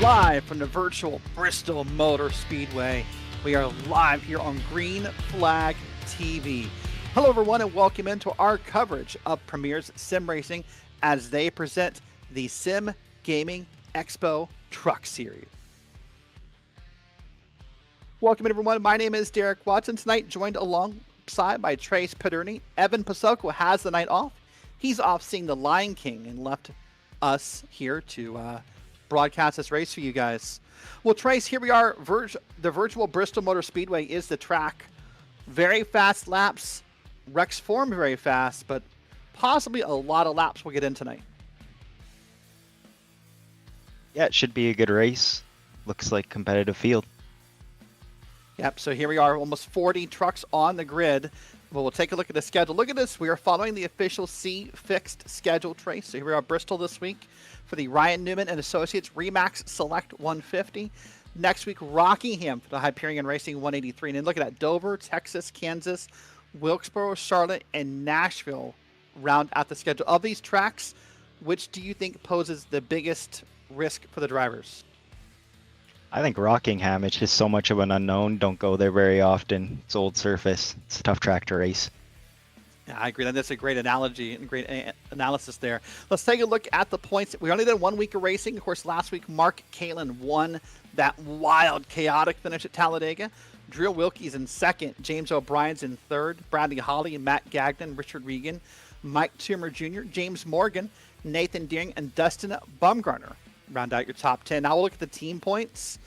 live from the virtual Bristol Motor Speedway. We are live here on Green Flag TV. Hello everyone and welcome into our coverage of Premier's Sim Racing as they present the Sim Gaming Expo Truck Series. Welcome everyone, my name is Derrick Watson. Tonight joined alongside by Trace Paderni. Evan Posocco has the night off. He's off seeing The Lion King and left us here to broadcast this race for you guys. Well, Trace, here we are. The virtual Bristol Motor Speedway is the track. Very fast laps. Wrecks form very fast, but possibly a lot of laps we'll get in tonight. Yeah, it should be a good race. Looks like competitive field. Yep, so here we are, almost 40 trucks on the grid. Well, we'll take a look at the schedule. Look at this. We are following the official C fixed schedule, Trace. So here we are, Bristol this week for the Ryan Newman and Associates Remax Select 150. Next week, Rockingham for the Hyperion Racing 183. And then look at that, Dover, Texas, Kansas, Wilkesboro, Charlotte, and Nashville round out the schedule. Of these tracks, which do you think poses the biggest risk for the drivers? I think Rockingham, it's just so much of an unknown. Don't go there very often. It's old surface. It's a tough track to race. Yeah, I agree. That's a great analogy and great analysis there. Let's take a look at the points. We only did 1 week of racing. Of course, last week, Mark Caitlin won that wild, chaotic finish at Talladega. Drew Wilkie's in second. James O'Brien's in third. Bradley Holly, Matt Gagnon, Richard Regan, Mike Toomer Jr., James Morgan, Nathan Deering, and Dustin Bumgarner round out your top 10. Now we'll look at the team points.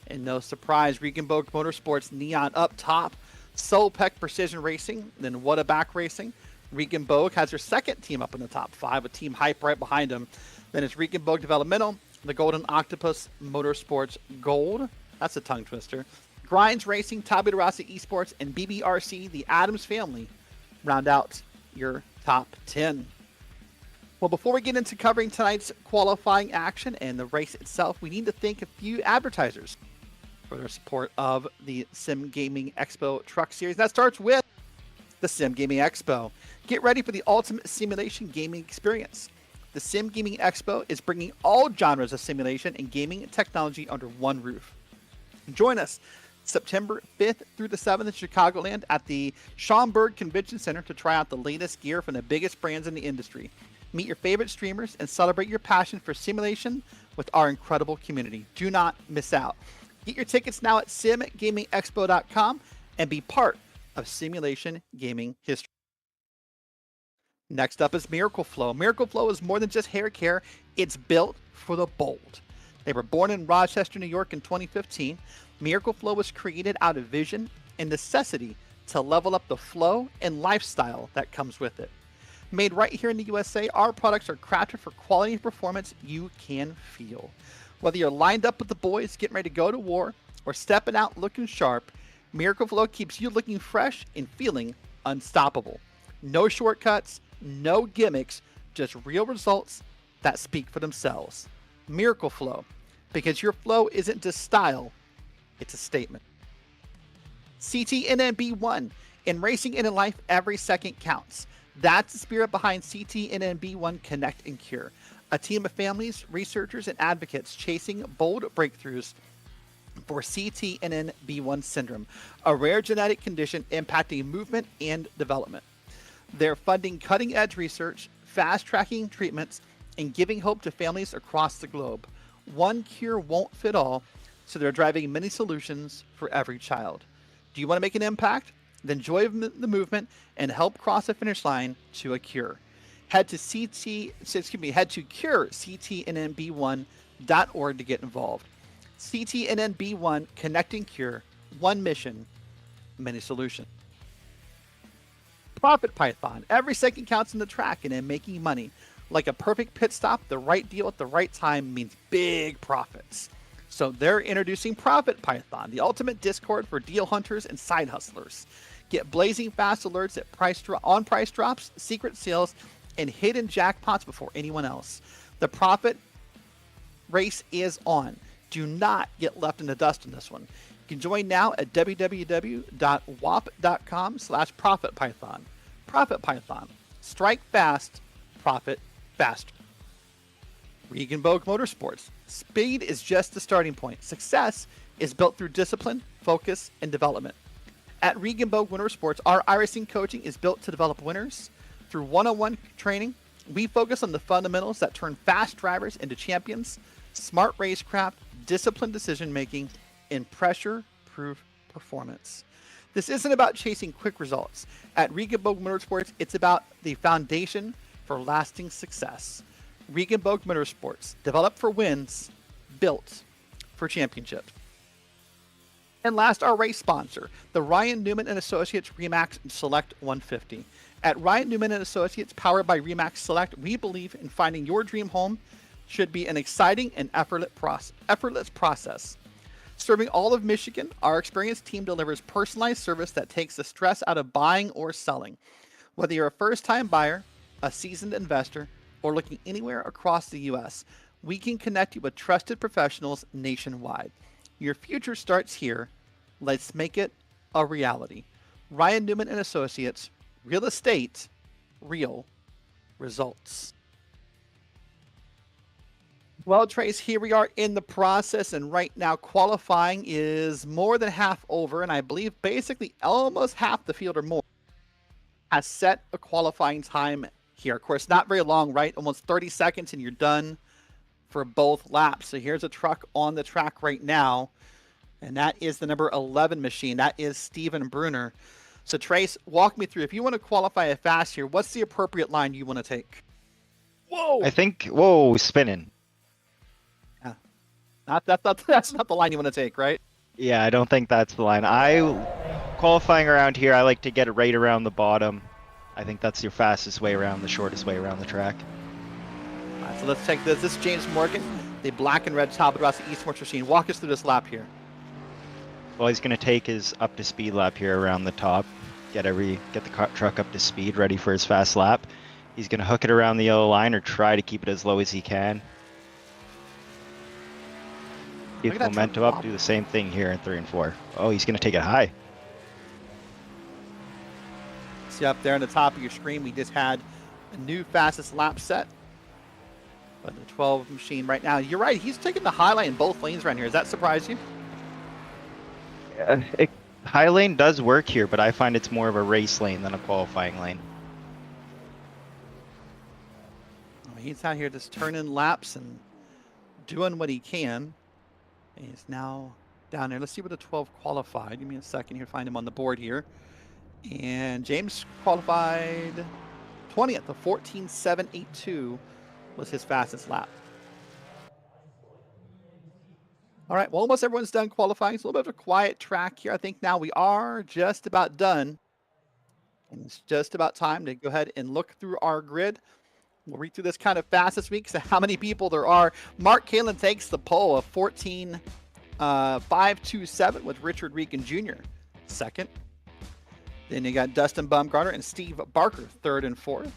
And no surprise, Regan Bogue Motorsports, Neon up top. Solpeck Precision Racing, then What a Back Racing. Regan Bogue has their second team up in the top 5 with Team Hype right behind them. Then it's Regan Bogue Developmental, the Golden Octopus Motorsports Gold. That's a tongue twister. Grinds Racing, Tabi Rossi Esports, and BBRC, the Adams family, round out your top 10. Well, before we get into covering tonight's qualifying action and the race itself, we need to thank a few advertisers for their support of the Sim Gaming Expo Truck Series. That starts with the Sim Gaming Expo. Get ready for the ultimate simulation gaming experience. The Sim Gaming Expo is bringing all genres of simulation and gaming technology under one roof. Join us September 5th through the 7th in Chicagoland at the Schaumburg Convention Center to try out the latest gear from the biggest brands in the industry. Meet your favorite streamers and celebrate your passion for simulation with our incredible community. Do not miss out. Get your tickets now at SimGamingExpo.com and be part of simulation gaming history. Next up is Miracle Flow. Miracle Flow is more than just hair care. It's built for the bold. They were born in Rochester, New York in 2015. Miracle Flow was created out of vision and necessity to level up the flow and lifestyle that comes with it. Made right here in the USA, our products are crafted for quality and performance you can feel. Whether you're lined up with the boys getting ready to go to war or stepping out looking sharp, Miracle Flow keeps you looking fresh and feeling unstoppable. No shortcuts, no gimmicks, just real results that speak for themselves. Miracle Flow, because your flow isn't just style, it's a statement. CTNNB1, in racing and in life, every second counts. That's the spirit behind CTNNB1 Connect and Cure, a team of families, researchers, and advocates chasing bold breakthroughs for CTNNB1 syndrome, a rare genetic condition impacting movement and development. They're funding cutting-edge research, fast-tracking treatments, and giving hope to families across the globe. One cure won't fit all, so they're driving many solutions for every child. Do you want to make an impact? Then join the movement and help cross the finish line to a cure. Head to curectnnb1.org to get involved. CTNNB1 Connect and Cure, one mission, many solutions. Profit Python. Every second counts in the track and in making money. Like a perfect pit stop, the right deal at the right time means big profits. So they're introducing Profit Python, the ultimate Discord for deal hunters and side hustlers. Get blazing fast alerts at price drops, secret sales, and hidden jackpots before anyone else. The profit race is on. Do not get left in the dust on this one. You can join now at www.wap.com/ProfitPython. Profit Python. Strike fast, profit faster. Regenboog Motorsports. Speed is just the starting point. Success is built through discipline, focus, and development. At Regenboog Motorsports, our iRacing coaching is built to develop winners. Through one-on-one training, we focus on the fundamentals that turn fast drivers into champions, smart racecraft, disciplined decision-making, and pressure-proof performance. This isn't about chasing quick results. At Regenboog Motorsports, it's about the foundation for lasting success. Regenboog Motorsports, developed for wins, built for championships. And last, our race sponsor, the Ryan Newman and Associates Remax Select 150. At Ryan Newman and Associates, powered by Remax Select, we believe in finding your dream home should be an exciting and effortless process. Serving all of Michigan, our experienced team delivers personalized service that takes the stress out of buying or selling. Whether you're a first-time buyer, a seasoned investor, or looking anywhere across the U.S., we can connect you with trusted professionals nationwide. Your future starts here. Let's make it a reality. Ryan Newman and Associates, real estate, real results. Well, Trace, here we are in the process, and right now qualifying is more than half over, and I believe basically almost half the field or more has set a qualifying time here. Of course, not very long, right? Almost 30 seconds and you're done for both laps. So here's a truck on the track right now, and that is the number 11 machine. That is Steven Bruner. So Trace, walk me through. If you want to qualify it fast here, what's the appropriate line you want to take? Whoa! I think, whoa, spinning. Yeah. That's not the line you want to take, right? Yeah, I don't think that's the line. Qualifying around here, I like to get it right around the bottom. I think that's your fastest way around, the shortest way around the track. All right, so let's take this. This is James Morgan, the black and red top of the Esports machine. Walk us through this lap here. Well, he's going to take his up to speed lap here around the top, get the truck up to speed, ready for his fast lap. He's going to hook it around the yellow line or try to keep it as low as he can. Keep momentum up, do the same thing here in 3 and 4. Oh, he's going to take it high. See up there on the top of your screen, we just had a new fastest lap set. But the 12 machine right now, you're right, he's taking the high line in both lanes around here. Does that surprise you? Yeah, high lane does work here, but I find it's more of a race lane than a qualifying lane. He's out here just turning laps and doing what he can. He's now down there. Let's see what the 12 qualified. Give me a second here, find him on the board here. And James qualified 20th. The 14.782 was his fastest lap. All right, well, almost everyone's done qualifying. It's a little bit of a quiet track here. I think now we are just about done. And it's just about time to go ahead and look through our grid. We'll read through this kind of fast this week, so how many people there are. Mark Kalin takes the pole of 14.527 with Richard Regan Jr. second. Then you got Dustin Bumgarner and Steve Barker, 3rd and 4th.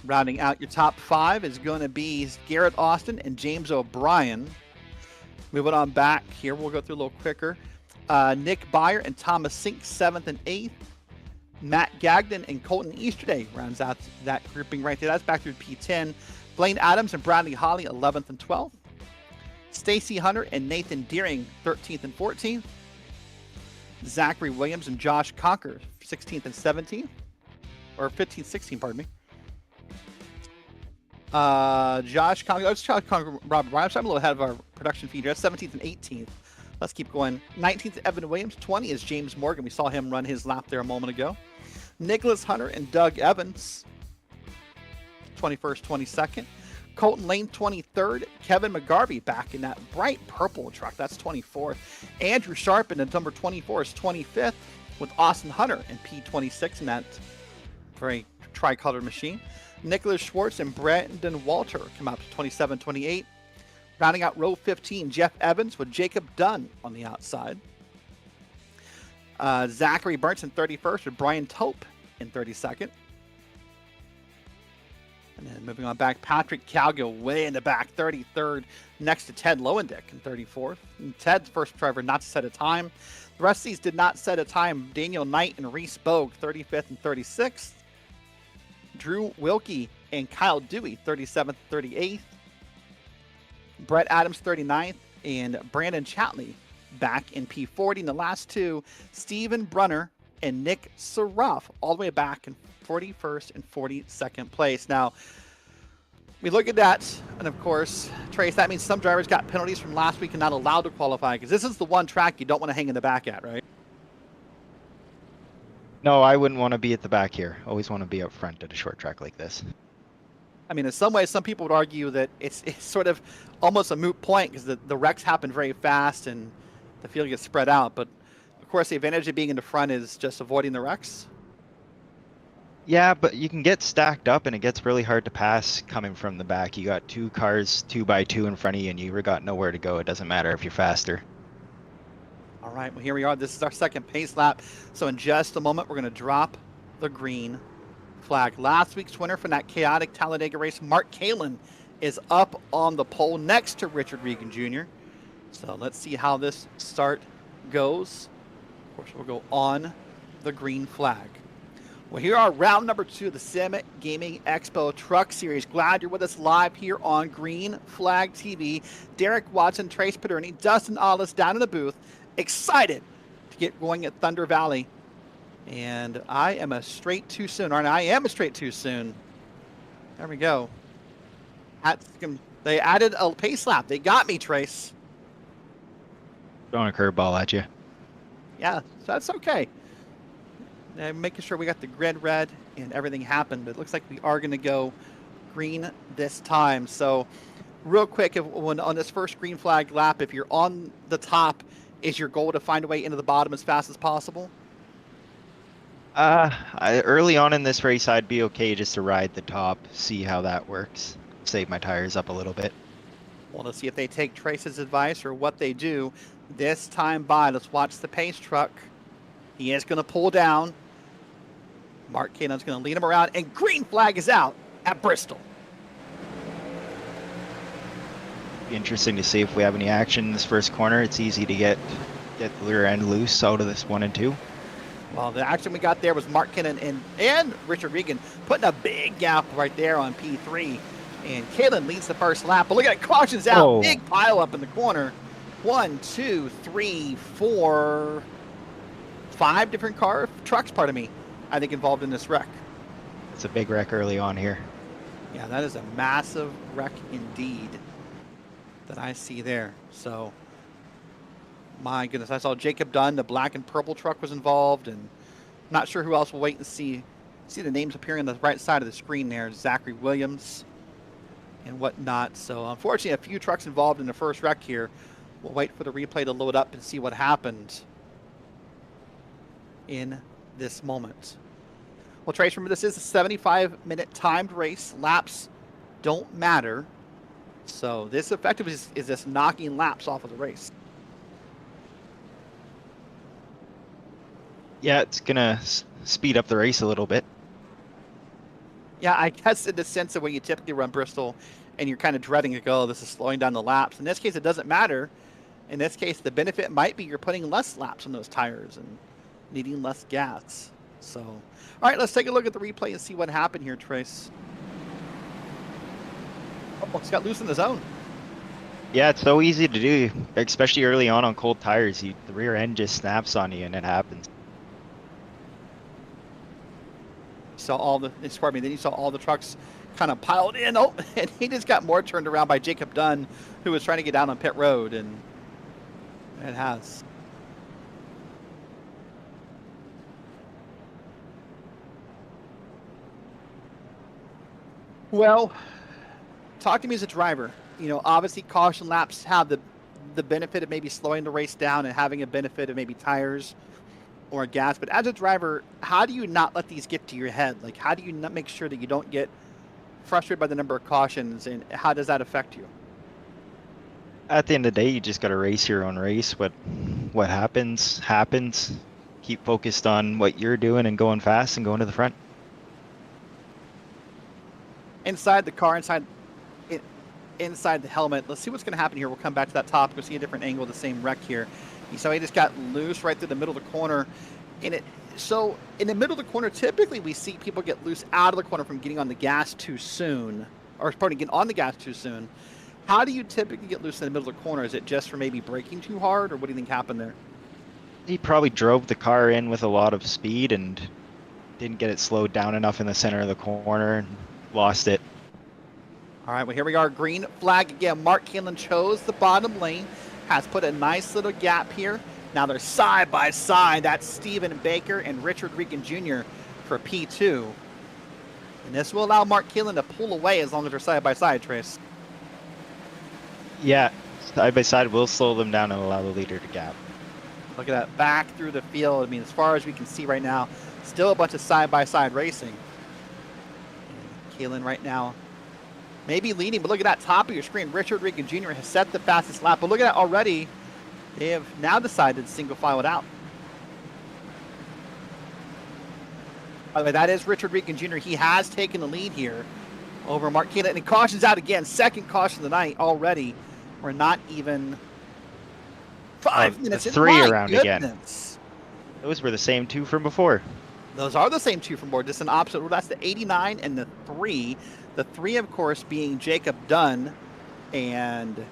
Rounding out your top 5 is going to be Garrett Austin and James O'Brien. Moving on back here, we'll go through a little quicker. Nick Byer and Thomas Sink, 7th and 8th. Matt Gagnon and Colton Easterday rounds out that grouping right there. That's back through P10. Blaine Adams and Bradley Holly, 11th and 12th. Stacy Hunter and Nathan Deering, 13th and 14th. Zachary Williams and Josh Conker, 16th and 17th. Or 15th, 16th, pardon me. Josh Conker, Robert Ryan. I'm a little ahead of our production feed here. That's 17th and 18th. Let's keep going. 19th, Evan Williams. 20 is James Morgan. We saw him run his lap there a moment ago. Nicholas Hunter and Doug Evans, 21st, 22nd. Colton Lane, 23rd. Kevin McGarvey back in that bright purple truck. That's 24th. Andrew Sharp in the number 24 is 25th, with Austin Hunter in P26 in that very tricolored machine. Nicholas Schwartz and Brandon Walter come out to 27, 28. Rounding out row 15, Jeff Evans with Jacob Dunn on the outside. Zachary Burns in 31st with Brian Tope in 32nd. And then moving on back, Patrick Calgill way in the back, 33rd, next to Ted Lowendick in 34th. And Ted's first driver not to set a time. The rest of these did not set a time. Daniel Knight and Reese Bogue, 35th and 36th. Drew Wilkie and Kyle Dewey 37th, 38th. Brett Adams 39th, and Brandon Chatley back in P40. And the last two, Steven Brunner and Nick Saruff, all the way back in 41st and 42nd place. Now, we look at that, and of course, Trace, that means some drivers got penalties from last week and not allowed to qualify, because this is the one track you don't want to hang in the back at, right? No, I wouldn't want to be at the back here. Always want to be up front at a short track like this. I mean, in some ways, some people would argue that it's sort of almost a moot point, because the wrecks happen very fast and the field gets spread out. But, of course, the advantage of being in the front is just avoiding the wrecks. Yeah, but you can get stacked up and it gets really hard to pass coming from the back. You got two cars 2x2 in front of you and you got nowhere to go. It doesn't matter if you're faster. All right, well, here we are. This is our second pace lap. So in just a moment, we're going to drop the green flag. Last week's winner from that chaotic Talladega race, Mark Kalin, is up on the pole next to Richard Regan Jr. So let's see how this start goes. Of course, we'll go on the green flag. Well, here are round number 2 of the SimGamingExpo Truck Series. Glad you're with us live here on Green Flag TV. Derrick Watson, Trace Paterni, Dustin Ollis down in the booth. Excited to get going at Thunder Valley. And I am a straight too soon, aren't I? I am a straight too soon. There we go. They added a pace lap. They got me, Trace. Throwing a curveball at you. Yeah, that's okay. Making sure we got the grid red and everything happened, but it looks like we are going to go green this time. So real quick, when on this first green flag lap, if you're on the top, is your goal to find a way into the bottom as fast as possible? Early on in this race, I'd be okay just to ride the top, see how that works, save my tires up a little bit. Well, let's see if they take Trace's advice or what they do this time by. Let's watch the pace truck. He is going to pull down. Mark Kalin's going to lead him around, and green flag is out at Bristol. Be interesting to see if we have any action in this first corner. It's easy to get the rear end loose out of this 1 and 2. Well, the action we got there was Mark Kalin and Richard Regan putting a big gap right there on P3. And Kalin leads the first lap. But look at it, cautions out. Oh. Big pile up in the corner. 1, 2, 3, 4, 5 different trucks, pardon me, I think involved in this wreck. It's a big wreck early on here. Yeah, that is a massive wreck indeed that I see there. So, my goodness, I saw Jacob Dunn, the black and purple truck was involved, and not sure who else. We'll wait and see the names appearing on the right side of the screen there. Zachary Williams and whatnot. So, unfortunately, a few trucks involved in the first wreck here. We'll wait for the replay to load up and see what happened in this moment. Well, Trace, remember this is a 75-minute timed race. Laps don't matter. So this effectively is just knocking laps off of the race. Yeah, it's going to speed up the race a little bit. Yeah, I guess in the sense of when you typically run Bristol and you're kind of dreading to go, this is slowing down the laps. In this case, it doesn't matter. In this case, the benefit might be you're putting less laps on those tires and needing less gas. So, all right, let's take a look at the replay and see what happened here, Trace. Oh, it's got loose in the zone. Yeah, it's so easy to do, especially early on cold tires. The rear end just snaps on you and it happens. Then you saw all the trucks kind of piled in. Oh, and he just got more turned around by Jacob Dunn, who was trying to get down on pit road, and it has. Well, talk to me as a driver. You know, obviously caution laps have the benefit of maybe slowing the race down and having a benefit of maybe tires or gas. But as a driver, how do you not let these get to your head? Like, how do you not make sure that you don't get frustrated by the number of cautions, and how does that affect you? At the end of the day, you just got to race your own race. What happens. Keep focused on what you're doing and going fast and going to the front. Inside the car, inside the helmet. Let's see what's going to happen here. We'll come back to that topic. We'll see a different angle of the same wreck here. You saw he just got loose right through the middle of the corner. And So in the middle of the corner, typically we see people get loose out of the corner from getting on the gas too soon, or pardon, getting on the gas too soon. How do you typically get loose in the middle of the corner? Is it just for maybe braking too hard, or what do you think happened there? He probably drove the car in with a lot of speed and didn't get it slowed down enough in the center of the corner and lost it. All right, well, here we are. Green flag again. Mark Kalin chose the bottom lane, has put a nice little gap here. Now they're side by side. That's Stephen Baker and Richard Regan Jr. for P2. And this will allow Mark Kalin to pull away as long as they're side by side, Trace. Yeah, side by side will slow them down and allow the leader to gap. Look at that, back through the field. I mean, as far as we can see right now, still a bunch of side-by-side racing. Kalin right now maybe leading, but look at that top of your screen. Richard Regan Jr. has set the fastest lap, but look at that already. They have now decided to single file it out. By the way, that is Richard Regan Jr. He has taken the lead here over Mark Kalin, and he cautions out again. Second caution of the night already. We're not even 5 minutes in. 3 around again. Goodness. Those were the same 2 from before. Those are the same 2 from board, just an opposite. Well, that's the 89 and the 3. The 3, of course, being Jacob Dunn. And,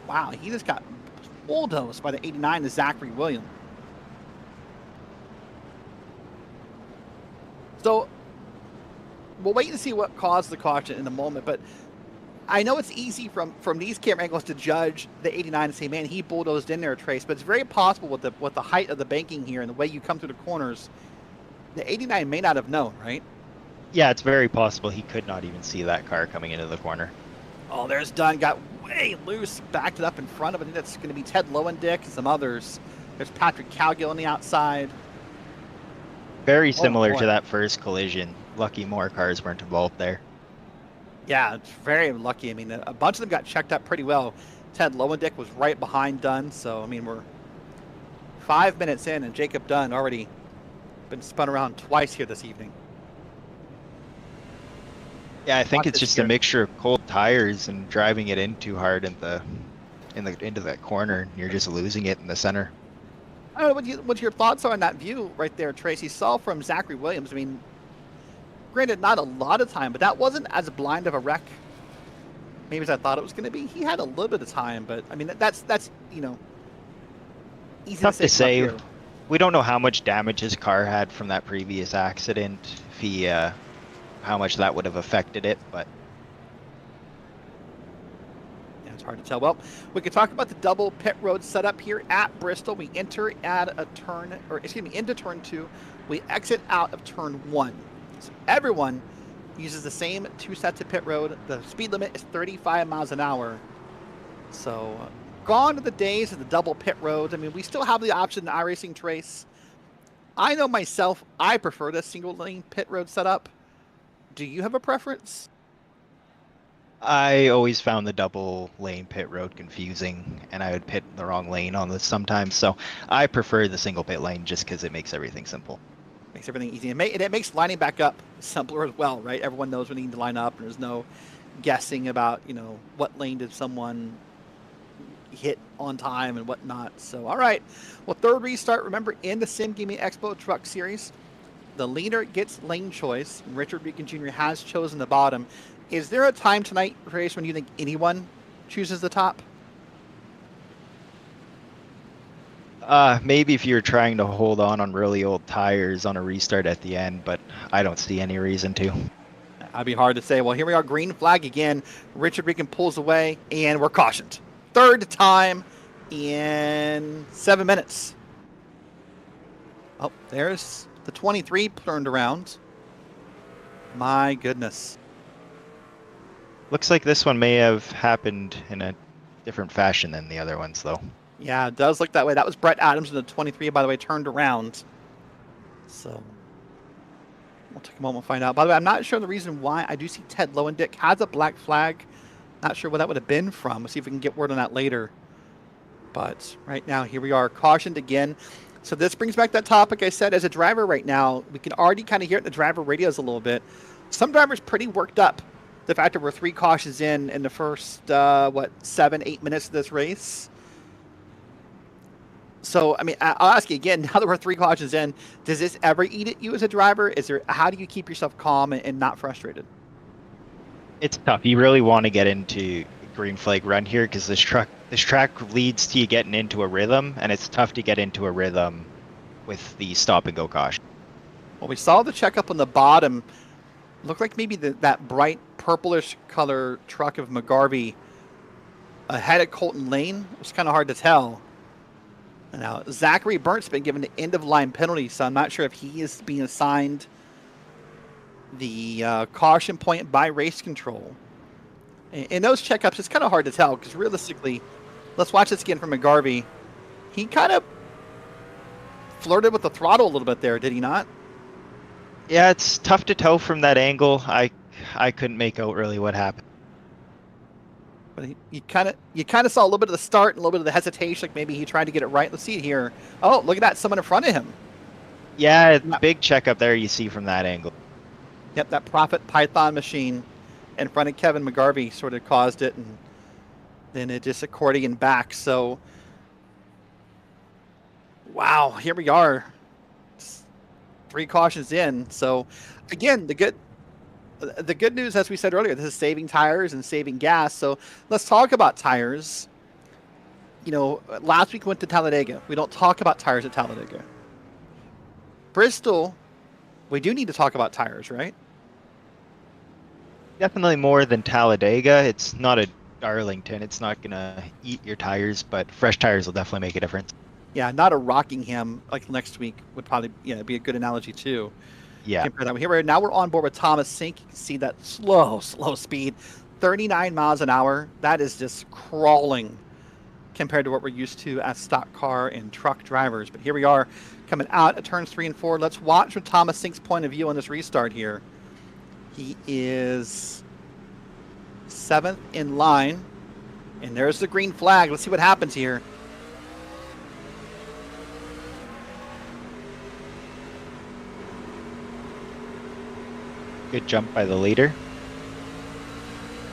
wow, he just got bulldozed by the 89 to Zachary Williams. So, we'll wait and see what caused the caution in a moment. But I know it's easy from these camera angles to judge the 89 and say, man, he bulldozed in there, Trace. But it's very possible with the height of the banking here and the way you come through the corners, the 89 may not have known, right? Yeah, it's very possible he could not even see that car coming into the corner. Oh, there's Dunn, got way loose, backed it up in front of it. I think that's going to be Ted Lowendick and some others. There's Patrick Cowgill on the outside. Very similar to that first collision. Lucky more cars weren't involved there. Yeah, it's very lucky. I mean, a bunch of them got checked up pretty well. Ted Lowendick was right behind Dunn, so, I mean, we're 5 minutes in, and Jacob Dunn already been spun around twice here this evening. Yeah, I think it's just a mixture of cold tires and driving it in too hard into that corner. You're just losing it in the center. I don't know what your thoughts are on that view right there, Tracy. Saw from Zachary Williams. I mean, granted, not a lot of time, but that wasn't as blind of a wreck maybe as I thought it was going to be. He had a little bit of time, but I mean that's you know, easy tough to say. Here. We don't know how much damage his car had from that previous accident. If he, how much that would have affected it, but yeah, it's hard to tell. Well, we could talk about the double pit road setup here at Bristol. We enter at a turn, or excuse me, into turn 2. We exit out of turn 1. So everyone uses the same 2 sets of pit road. The speed limit is 35 miles an hour. So gone are the days of the double pit roads. I mean, we still have the option in iRacing Trace. I know myself, I prefer the single lane pit road setup. Do you have a preference? I always found the double lane pit road confusing, and I would pit in the wrong lane on this sometimes. So I prefer the single pit lane just because it makes everything simple. Makes everything easy. And it makes lining back up simpler as well, right? Everyone knows when they need to line up, and there's no guessing about, you know, what lane did someone hit on time and whatnot. So, all right. Well, third restart, remember, in the SimGamingExpo Truck Series, the leader gets lane choice. Richard Regan Jr. has chosen the bottom. Is there a time tonight, Trace, when you think anyone chooses the top? Maybe if you're trying to hold on really old tires on a restart at the end, but I don't see any reason to. That'd be hard to say. Well, here we are, green flag again. Richard Regan pulls away, and we're cautioned. Third time in 7 minutes. Oh, there's the 23 turned around. My goodness. Looks like this one may have happened in a different fashion than the other ones, though. Yeah, it does look that way. That was Brett Adams in the 23, by the way, turned around. So we'll take a moment to find out. By the way, I'm not sure the reason why. I do see Ted Lowendick has a black flag. Not sure what that would have been from. We'll see if we can get word on that later. But right now, here we are, cautioned again. So this brings back that topic I said. As a driver right now, we can already kind of hear it in the driver radios a little bit. Some drivers pretty worked up. The fact that we're 3 cautions in the first, 7-8 minutes of this race. So, I mean, I'll ask you again. Now that we're 3 cautions in, does this ever eat at you as a driver? How do you keep yourself calm and not frustrated? It's tough. You really want to get into green flag run here because this track leads to you getting into a rhythm, and it's tough to get into a rhythm with the stop and go caution. Well, we saw the checkup on the bottom. Looked like maybe that bright purplish color truck of McGarvey ahead of Colton Lane. It was kind of hard to tell. Now, Zachary Burnt's been given the end-of-line penalty, so I'm not sure if he is being assigned the caution point by race control. In those checkups, it's kind of hard to tell because realistically, let's watch this again from McGarvey. He kind of flirted with the throttle a little bit there, did he not? Yeah, it's tough to tell from that angle. I couldn't make out really what happened. But you kind of saw a little bit of the start and a little bit of the hesitation, like maybe he tried to get it right. Let's see it here. Oh, look at that! Someone in front of him. Yeah, it's a big checkup there you see from that angle. Yep, that Prophet Python machine in front of Kevin McGarvey sort of caused it, and then it just accordion back. So, wow, here we are, 3 cautions in. So, again, the good news, as we said earlier, this is saving tires and saving gas. So let's talk about tires. You know, last week we went to Talladega. We don't talk about tires at Talladega. Bristol, we do need to talk about tires, right? Definitely more than Talladega. It's not a Darlington. It's not going to eat your tires, but fresh tires will definitely make a difference. Yeah, not a Rockingham like next week would probably be a good analogy too. Yeah. Now we're on board with Thomas Sink. You can see that slow speed, 39 miles an hour. That is just crawling compared to what we're used to as stock car and truck drivers. But here we are coming out at turns 3 and 4. Let's watch from Thomas Sink's point of view on this restart here. He is 7th in line, and there's the green flag. Let's see what happens here. Good jump by the leader.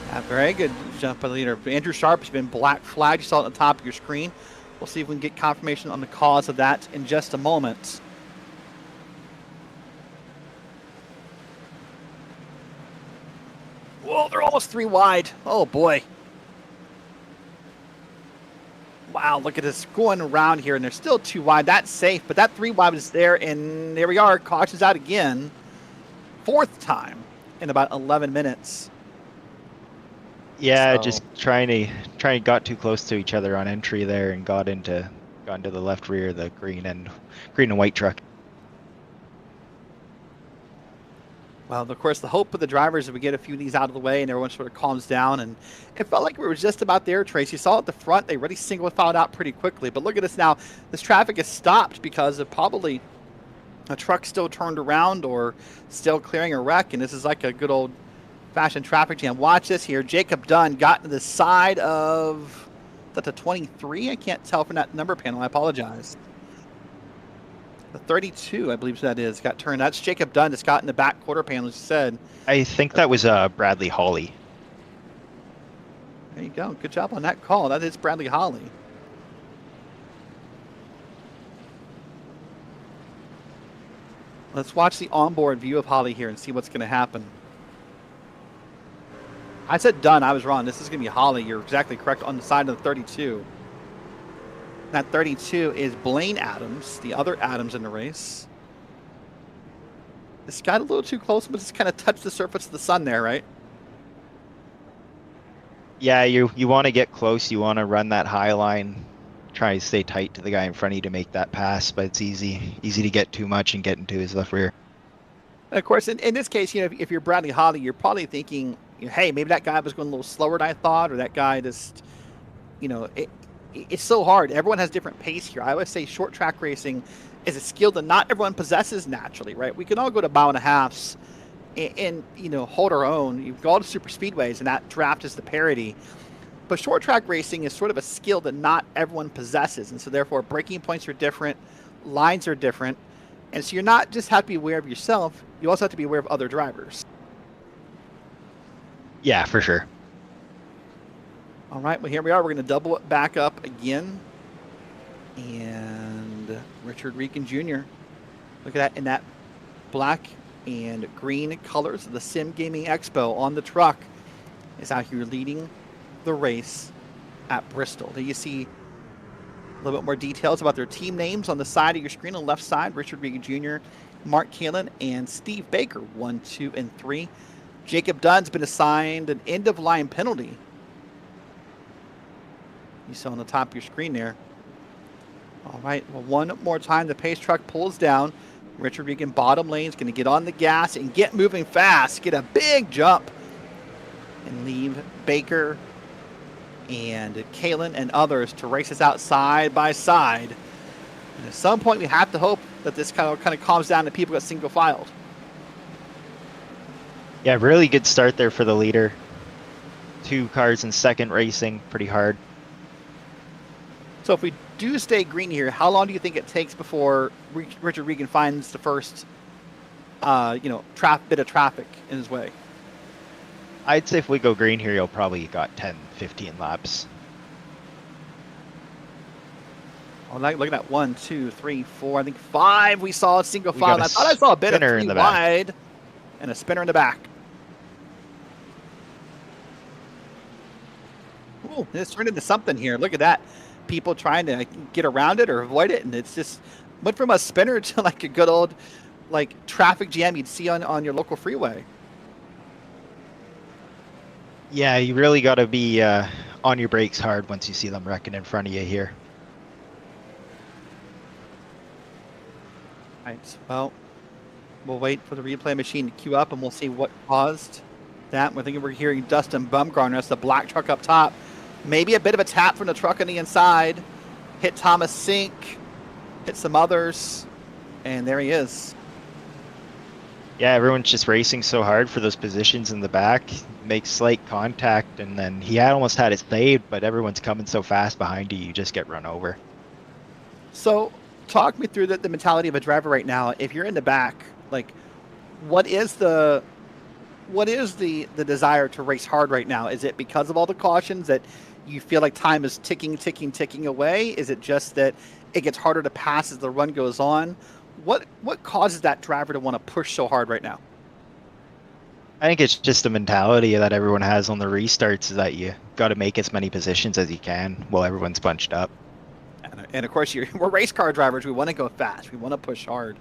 Yeah, very good jump by the leader. Andrew Sharp's been black flagged. You saw it on the top of your screen. We'll see if we can get confirmation on the cause of that in just a moment. Whoa, they're almost 3 wide. Oh, boy. Wow, look at this going around here, and they're still 2 wide. That's safe, but that 3 wide was there, and there we are. Caution's out again. 4th time in about 11 minutes. Yeah, so just trying got too close to each other on entry there and got into the left rear of the green and white truck. Well, of course, the hope of the drivers is we get a few of these out of the way and everyone sort of calms down. And it felt like we were just about there, Trace. You saw at the front, they really single filed out pretty quickly. But look at this now. This traffic is stopped because of probably a truck still turned around or still clearing a wreck. And this is like a good old-fashioned traffic jam. Watch this here. Jacob Dunn got to the side of the 23. I can't tell from that number panel. I apologize. The 32, I believe that is, got turned. That's Jacob Dunn that's got in the back quarter panel, as you said. I think that was Bradley Hawley. There you go. Good job on that call. That is Bradley Hawley. Let's watch the onboard view of Hawley here and see what's going to happen. I said Dunn. I was wrong. This is going to be Hawley. You're exactly correct on the side of the 32. That 32 is Blaine Adams, the other Adams in the race. This got a little too close, but just kind of touched the surface of the sun there, right? Yeah, you want to get close. You want to run that high line. Try to stay tight to the guy in front of you to make that pass, but it's easy to get too much and get into his left rear. And of course, in this case, if you're Bradley Hawley, you're probably thinking, hey, maybe that guy was going a little slower than I thought, or that guy just, it's so hard. Everyone has different pace here. I always say short track racing is a skill that not everyone possesses naturally, right? We can all go to mile and a halves and hold our own. You go to super speedways, and that draft is the parity. But short track racing is sort of a skill that not everyone possesses, and so therefore braking points are different, lines are different, and so you're not just have to be aware of yourself, you also have to be aware of other drivers. Yeah, for sure. All right, well, here we are. We're going to double it back up again. And Richard Regan Jr. Look at that in that black and green colors of the SimGamingExpo on the truck is out here leading the race at Bristol. There you see a little bit more details about their team names on the side of your screen. On the left side, Richard Regan Jr., Mark Kalin, and Steve Baker, 1, 2, and 3. Jacob Dunn's been assigned an end-of-line penalty. You saw on the top of your screen there. All right, well, one more time, the pace truck pulls down. Richard Regan, bottom lane, is going to get on the gas and get moving fast, get a big jump, and leave Baker and Kalin and others to race us out side by side. And at some point, we have to hope that this kind of calms down and people get single filed. Yeah, really good start there for the leader. 2 cars in second racing, pretty hard. So if we do stay green here, how long do you think it takes before Richard Regan finds the first, bit of traffic in his way? I'd say if we go green here, you'll probably got 10, 15 laps. Oh, look at that. 1, 2, 3, 4. I think 5. We saw a single file. And I thought I saw a bit of 3 wide and a spinner in the back. Ooh, it's turned into something here. Look at that. People trying to get around it or avoid it, and it's just went from a spinner to like a good old traffic jam you'd see on your local freeway. Yeah, you really got to be on your brakes hard once you see them wrecking in front of you here. Right, well, we'll wait for the replay machine to queue up, and we'll see what caused that. We're thinking we're hearing Dustin Bumgarner. That's the black truck up top. Maybe a bit of a tap from the truck on the inside. Hit Thomas Sink. Hit some others. And there he is. Yeah, everyone's just racing so hard for those positions in the back. Makes slight contact, and then he almost had it saved, but everyone's coming so fast behind you, you just get run over. So talk me through the mentality of a driver right now. If you're in the back, what is the desire to race hard right now? Is it because of all the cautions that you feel like time is ticking away? Is it just that it gets harder to pass as the run goes on? What causes that driver to want to push so hard right now? I think it's just the mentality that everyone has on the restarts, is that you got to make as many positions as you can while everyone's bunched up. And of course, we're race car drivers. We want to go fast. We want to push hard,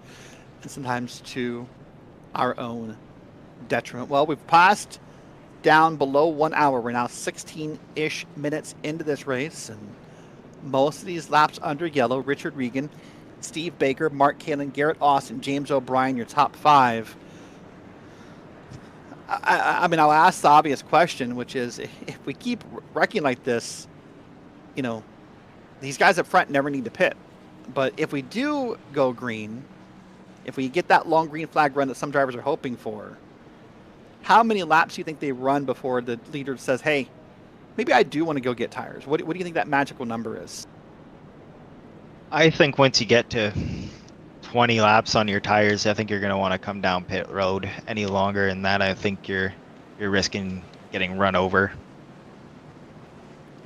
and sometimes to our own detriment. Well, we've passed down below 1 hour. We're now 16-ish minutes into this race, and most of these laps under yellow. Richard Regan, Steve Baker, Mark Kalin, Garrett Austin, James O'Brien, your top 5. I mean, I'll ask the obvious question, which is, if we keep wrecking like this, these guys up front never need to pit. But if we do go green, if we get that long green flag run that some drivers are hoping for, how many laps do you think they run before the leader says, hey, maybe I do want to go get tires? What do you think that magical number is? I think once you get to 20 laps on your tires, I think you're going to want to come down pit road. Any longer than that, I think you're risking getting run over.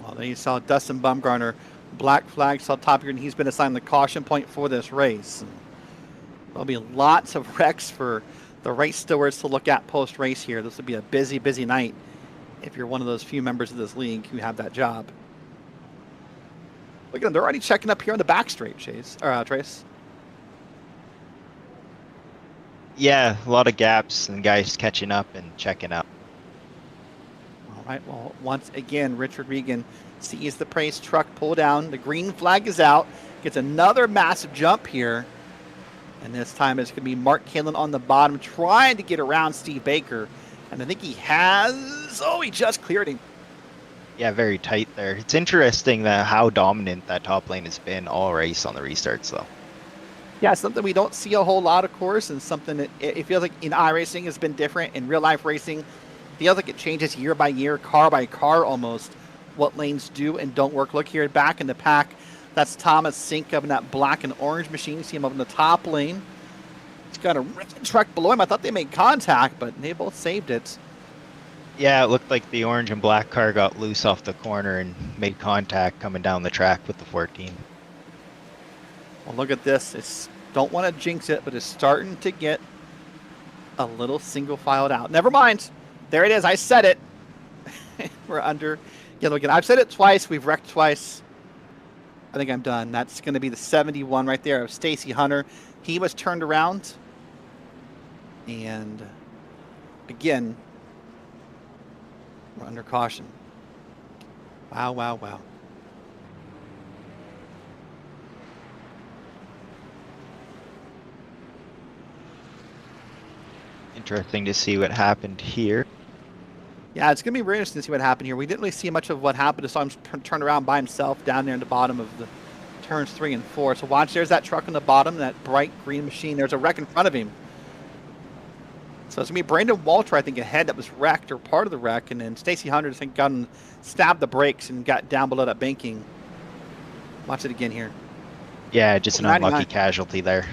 Well, then you saw Dustin Bumgarner, black flag, saw top here, and he's been assigned the caution point for this race. And there'll be lots of wrecks for the race stewards to look at post-race here. This will be a busy, busy night if you're one of those few members of this league who have that job. Look at them. They're already checking up here on the back straight, Trace. Yeah, a lot of gaps and guys catching up and checking up. All right, well, once again, Richard Regan sees the pace truck pull down. The green flag is out. Gets another massive jump here. And this time it's going to be Mark Kalin on the bottom trying to get around Steve Baker. And I think he has... Oh, he just cleared him. Yeah, very tight there. It's interesting how dominant that top lane has been all race on the restarts, though. Yeah, something we don't see a whole lot, of course, and something that it feels like in iRacing has been different. In real-life racing, it feels like it changes year by year, car by car almost, what lanes do and don't work. Look here, back in the pack. That's Thomas Sink up in that black and orange machine. You see him up in the top lane. He's got a ripping truck below him. I thought they made contact, but they both saved it. Yeah, it looked like the orange and black car got loose off the corner and made contact coming down the track with the 14. Well, look at this. It's don't want to jinx it, but it's starting to get a little single filed out. Never mind. There it is. I said it. We're under yellow again. I've said it twice. We've wrecked twice. I think I'm done. That's going to be the 71 right there of Stacy Hunter. He was turned around. And again, we're under caution. Wow, wow, wow. Interesting to see what happened here. Yeah, it's going to be very interesting to see what happened here. We didn't really see much of what happened. Just saw him turn around by himself down there in the bottom of the turns 3 and 4. So watch, there's that truck on the bottom, that bright green machine. There's a wreck in front of him. So it's going to be Brandon Walter, I think, ahead that was wrecked or part of the wreck. And then Stacy Hunter, I think, got and stabbed the brakes and got down below that banking. Watch it again here. Yeah, just an 99. unlucky casualty there.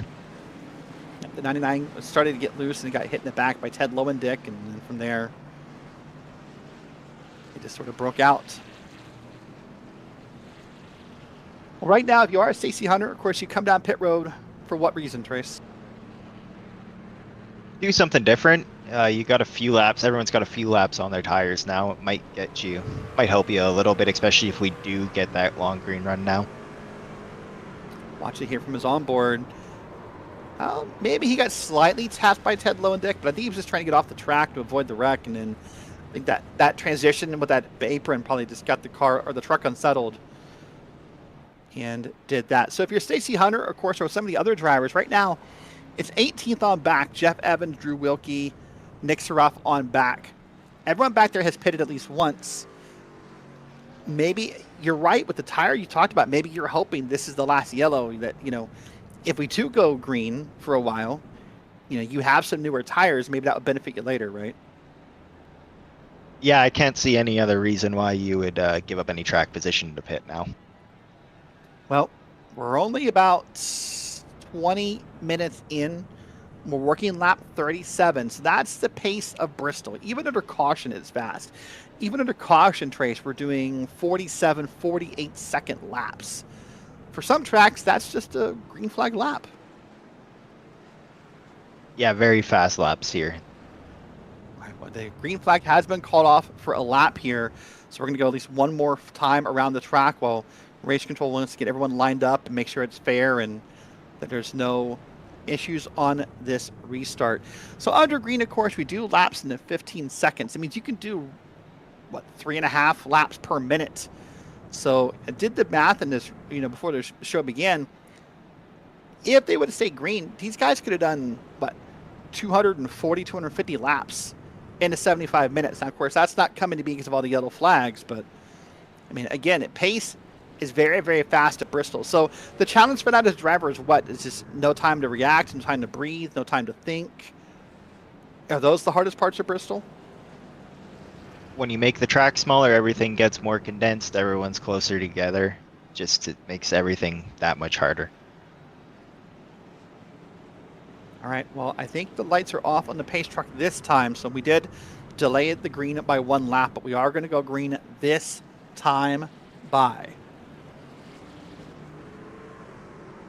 The 99 started to get loose and got hit in the back by Ted Lowendick. And then from there, it just sort of broke out. Well, right now, if you are Stacy Hunter, of course, you come down pit road for what reason, Trace? Do something different. You got a few laps. Everyone's got a few laps on their tires now. It might help you a little bit, especially if we do get that long green run now. Watch it here from his onboard. Maybe he got slightly tapped by Ted Lowendick, but I think he was just trying to get off the track to avoid the wreck, and then I think that transition with that apron probably just got the car or the truck unsettled and did that. So if you're Stacy Hunter, of course, or some of the other drivers, right now it's 18th on back. Jeff Evans, Drew Wilkie, Nick Saroff on back. Everyone back there has pitted at least once. Maybe you're right with the tire you talked about. Maybe you're hoping this is the last yellow, that, if we do go green for a while, you have some newer tires. Maybe that would benefit you later, right? Yeah, I can't see any other reason why you would give up any track position to pit now. Well, we're only about 20 minutes in. We're working lap 37, so that's the pace of Bristol. Even under caution, it's fast. Even under caution, Trace, we're doing 47, 48-second laps. For some tracks, that's just a green flag lap. Yeah, very fast laps here. Well, the green flag has been called off for a lap here, so we're going to go at least one more time around the track while race control wants to get everyone lined up and make sure it's fair and that there's no issues on this restart. So under green, of course, we do laps in the 15 seconds. It means you can do, 3.5 laps per minute. So I did the math in this, before the show began. If they would have stayed green, these guys could have done, 240, 250 laps in the 75 minutes. Now, of course, that's not coming to be because of all the yellow flags, but, again, pace is very, very fast at Bristol. So the challenge for that as driver is what? It's just no time to react, no time to breathe, no time to think. Are those the hardest parts of Bristol? When you make the track smaller, everything gets more condensed. Everyone's closer together. It makes everything that much harder. All right, well, I think the lights are off on the pace truck this time, so we did delay the green by 1 lap, but we are going to go green this time by.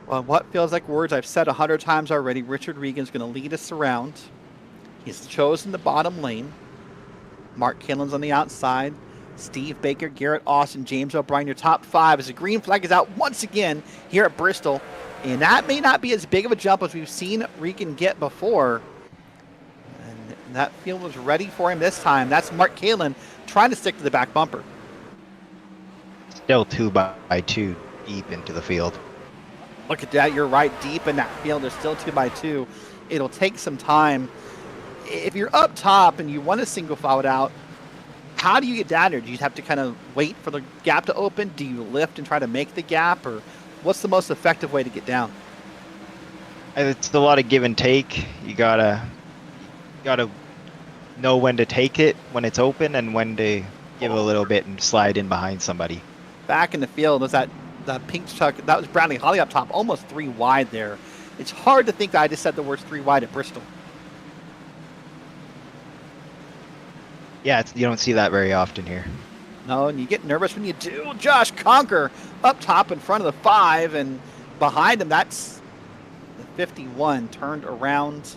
Well, what feels like words I've said 100 times already, Richard Regan's going to lead us around. He's chosen the bottom lane. Mark Killen's on the outside. Steve Baker, Garrett Austin, James O'Brien, your top 5 as the green flag is out once again here at Bristol. And that may not be as big of a jump as we've seen Regan get before. And that field was ready for him this time. That's Mark Killen trying to stick to the back bumper. Still 2 by 2 deep into the field. Look at that. You're right. Deep in that field. There's still 2 by 2. It'll take some time. If you're up top and you want to single file it out, how do you get down there? Do you have to kind of wait for the gap to open? Do you lift and try to make the gap? Or what's the most effective way to get down? It's a lot of give and take. You gotta know when to take it when it's open and when to give a little bit and slide in behind somebody. Back in the field was that pink truck. That was Bradley Holly up top, almost 3 wide there. It's hard to think that I just said the words 3 wide at Bristol. Yeah, you don't see that very often here. No, and you get nervous when you do. Josh Conker up top in front of the 5, and behind him, that's the 51 turned around.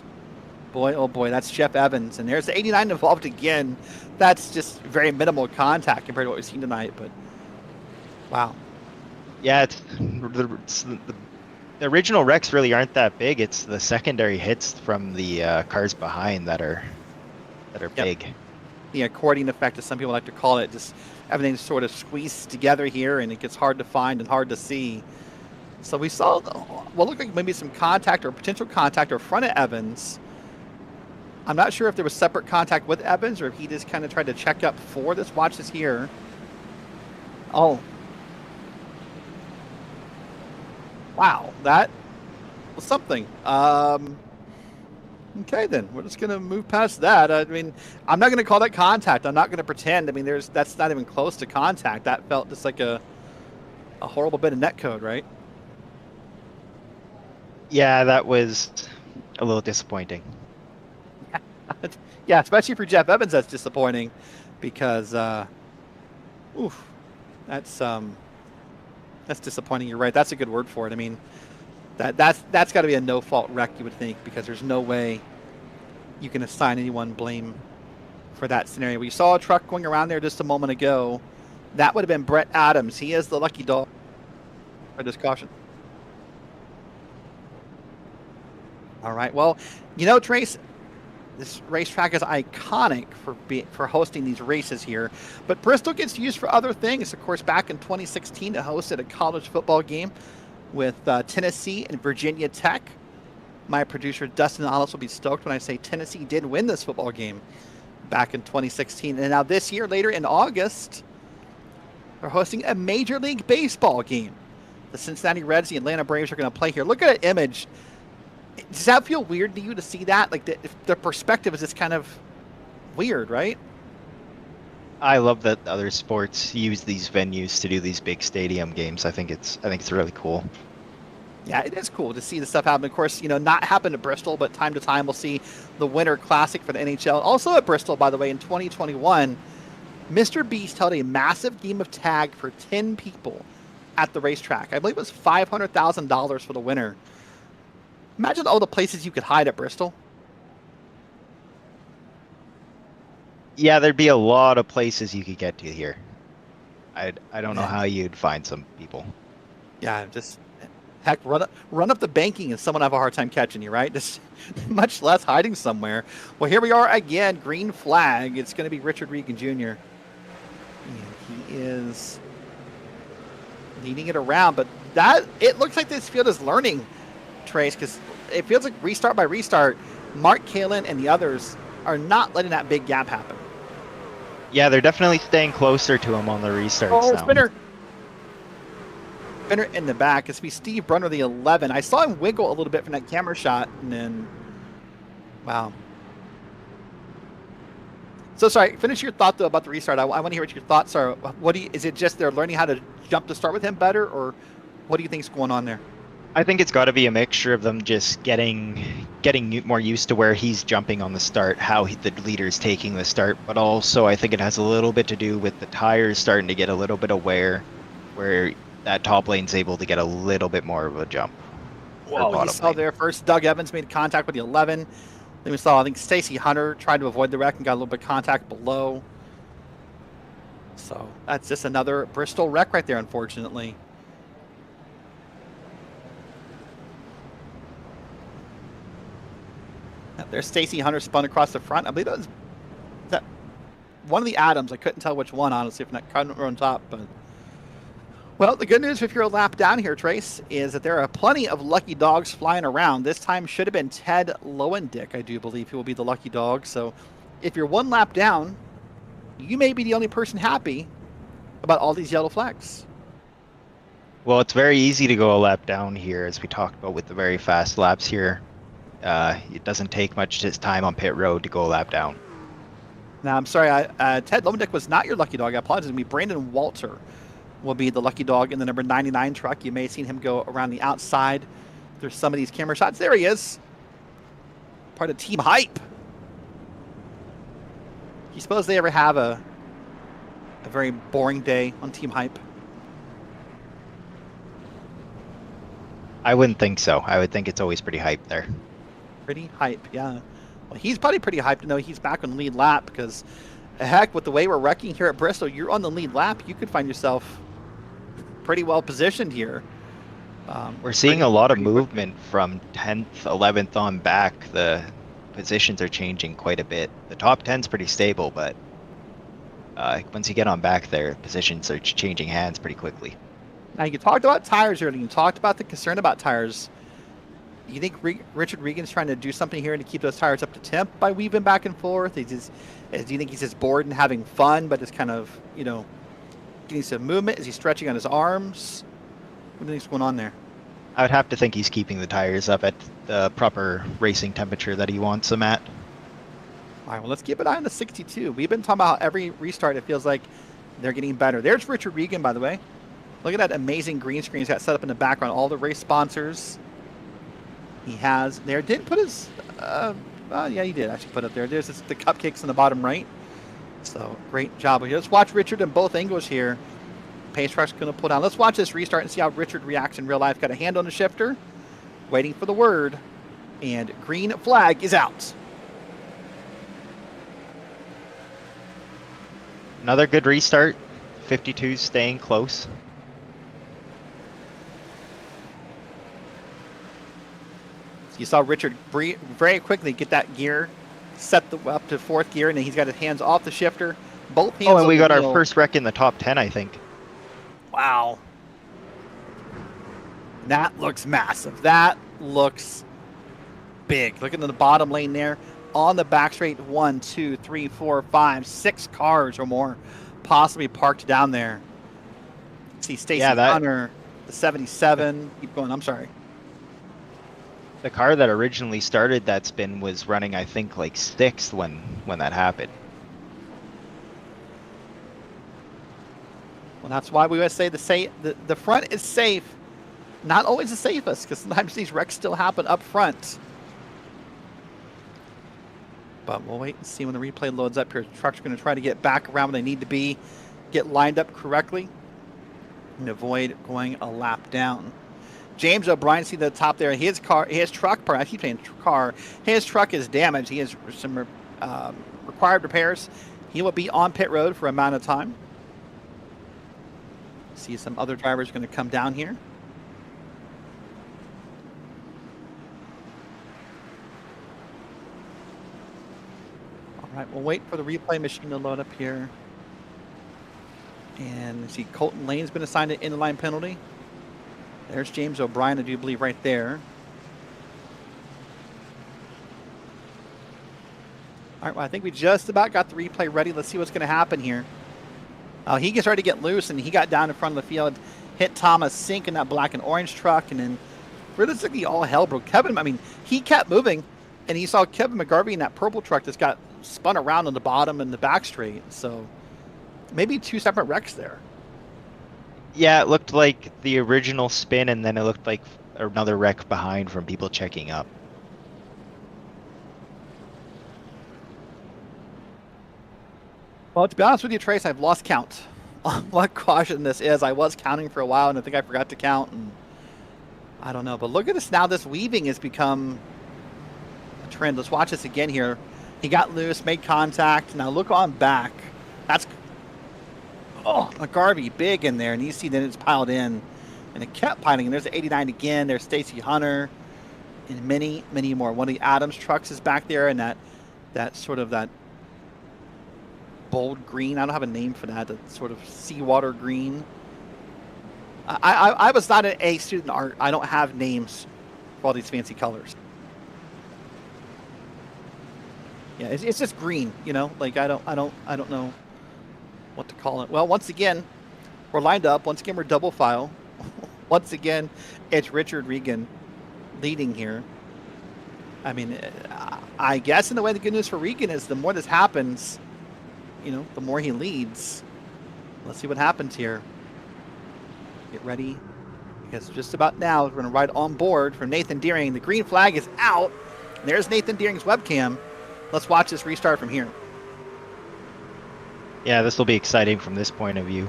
Boy, oh boy, that's Jeff Evans. And there's the 89 involved again. That's just very minimal contact compared to what we've seen tonight. But wow. Yeah, the original wrecks really aren't that big. It's the secondary hits from the cars behind that are big. The accordion effect, as some people like to call it, just everything's sort of squeezed together here, and it gets hard to find and hard to see. So we saw what looked like maybe some contact or potential contact in front of Evans. I'm not sure if there was separate contact with Evans or if he just kind of tried to check up for this. Watch this here. Oh. Wow, that was something. Okay, then we're just gonna move past that. I mean, I'm not gonna call that contact. I'm not gonna pretend. I mean, that's not even close to contact. That felt just like a horrible bit of netcode, right? Yeah, that was a little disappointing. Yeah, especially for Jeff Evans, that's disappointing because, that's disappointing. You're right. That's a good word for it. I mean, that's got to be a no-fault wreck, you would think, because there's no way you can assign anyone blame for that scenario. We saw a truck going around there just a moment ago. That would have been Brett Adams. He is the lucky dog for this caution. All right. Well, you know, Trace, this racetrack is iconic for hosting these races here, but Bristol gets used for other things. Of course, back in 2016, it hosted a college football game with Tennessee and Virginia Tech. My producer, Dustin and Ollis, will be stoked when I say Tennessee did win this football game back in 2016. And now this year, later in August, they're hosting a Major League Baseball game. The Cincinnati Reds, the Atlanta Braves are going to play here. Look at that image. Does that feel weird to you to see that? Like the perspective is just kind of weird, right? I love that other sports use these venues to do these big stadium games. I think it's really cool. Yeah, it is cool to see the stuff happen. Of course, you know, not happen at Bristol, but time to time we'll see the Winter Classic for the NHL. Also at Bristol, by the way, in 2021, Mr. Beast held a massive game of tag for 10 people at the racetrack. I believe it was $500,000 for the winner. Imagine all the places you could hide at Bristol. Yeah, there'd be a lot of places you could get to here. I don't know how you'd find some people. Yeah, just heck, run up the banking and someone have a hard time catching you, right? Just much less hiding somewhere. Well, here we are again, green flag. It's going to be Richard Regan Jr. And he is leading it around, but it looks like this field is learning, Trace, because it feels like restart by restart, Mark Kalin and the others are not letting that big gap happen. Yeah, they're definitely staying closer to him on the restarts now. Spinner in the back. It's be Steve Brunner, the 11. I saw him wiggle a little bit from that camera shot, and then, wow. So sorry, finish your thought though about the restart. I want to hear what your thoughts are. Is it just they're learning how to jump to start with him better, or what do you think is going on there? I think it's got to be a mixture of them just getting more used to where he's jumping on the start, how the leader's taking the start, but also I think it has a little bit to do with the tires starting to get a little bit of wear, where that top lane's able to get a little bit more of a jump. Well, you saw there first Doug Evans made contact with the 11. Then we saw, I think, Stacy Hunter tried to avoid the wreck and got a little bit of contact below. So that's just another Bristol wreck right there, unfortunately. There's Stacy Hunter spun across the front. I believe that one of the Adams. I couldn't tell which one, honestly, if not on top. But well, the good news if you're a lap down here, Trace, is that there are plenty of lucky dogs flying around. This time should have been Ted Lowendick, I do believe, who will be the lucky dog. So if you're one lap down, you may be the only person happy about all these yellow flags. Well, it's very easy to go a lap down here, as we talked about with the very fast laps here. It doesn't take much time on pit road to go a lap down. Now, I'm sorry, Ted Lowendick was not your lucky dog. I apologize. It'll be Brandon Walter will be the lucky dog in the number 99 truck. You may have seen him go around the outside. There's some of these camera shots. There he is. Part of Team Hype. You suppose they ever have a very boring day on Team Hype? I wouldn't think so. I would think it's always pretty hyped there. Pretty hype, yeah. Well, he's probably pretty hyped to know he's back on the lead lap because, heck, with the way we're wrecking here at Bristol, you're on the lead lap. You could find yourself pretty well positioned here. We're seeing a lot of movement from 10th, 11th on back. The positions are changing quite a bit. The top 10's pretty stable, but once you get on back there, positions are changing hands pretty quickly. Now, you talked about tires earlier. You talked about the concern about tires. You think Richard Regan's trying to do something here to keep those tires up to temp by weaving back and forth? Do you think he's just bored and having fun, but just kind of, getting some movement? Is he stretching on his arms? What do you think's going on there? I would have to think he's keeping the tires up at the proper racing temperature that he wants them at. All right, well, let's keep an eye on the 62. We've been talking about how every restart, it feels like they're getting better. There's Richard Regan, by the way. Look at that amazing green screen he's got set up in the background. All the race sponsors he has there. Did put his, yeah, he did actually put up there. There's the cupcakes in the bottom right. So great job. Let's watch Richard in both angles here. Pace truck's going to pull down. Let's watch this restart and see how Richard reacts in real life. Got a hand on the shifter, waiting for the word, and green flag is out. Another good restart. 52 staying close. So you saw Richard very quickly get that gear, set up to fourth gear, and then he's got his hands off the shifter. Both hands. Oh, and we got our first wreck in the top 10, I think. Wow. That looks massive. That looks big. Look at the bottom lane there. On the back straight, 1, 2, 3, 4, 5, 6 cars or more possibly parked down there. See Stacy Hunter, the 77. Keep going. I'm sorry. The car that originally started that spin was running, I think, like 6th when that happened. Well, that's why we always say the front is safe. Not always the safest, because sometimes these wrecks still happen up front. But we'll wait and see when the replay loads up here. The trucks are going to try to get back around where they need to be, get lined up correctly, and avoid going a lap down. James O'Brien, see the top there. His truck, I keep saying car. His truck is damaged. He has some required repairs. He will be on pit road for a amount of time. See some other drivers going to come down here. All right, we'll wait for the replay machine to load up here. And see Colton Lane's been assigned an in-line penalty. There's James O'Brien, I do believe, right there. All right, well, I think we just about got the replay ready. Let's see what's going to happen here. He started to get loose, and he got down in front of the field, hit Thomas Sink in that black and orange truck, and then realistically all hell broke. Kevin, I mean, he kept moving, and he saw Kevin McGarvey in that purple truck that's got spun around on the bottom and the back straight. So maybe 2 separate wrecks there. Yeah, it looked like the original spin, and then it looked like another wreck behind from people checking up. Well, to be honest with you, Trace, I've lost count on what caution this is. I was counting for a while, and I think I forgot to count, and I don't know. But look at this now. This weaving has become a trend. Let's watch this again here. He got loose, made contact. Now look on back. That's McGarvey big in there, and you see that it's piled in, and it kept piling in. There's the 89 again. There's Stacy Hunter, and many, many more. One of the Adams trucks is back there, and that sort of that bold green. I don't have a name for that. That sort of seawater green. I was not an A student in art. I don't have names for all these fancy colors. Yeah, it's just green. Like I don't know what to call it. Well, once again, we're lined up. Once again, we're double file. Once again, it's Richard Regan leading here. I mean, I guess in the way the good news for Regan is the more this happens, the more he leads. Let's see what happens here. Get ready, because just about now we're going to ride on board for Nathan Deering. The green flag is out. There's Nathan Deering's webcam. Let's watch this restart from here. Yeah, this will be exciting from this point of view.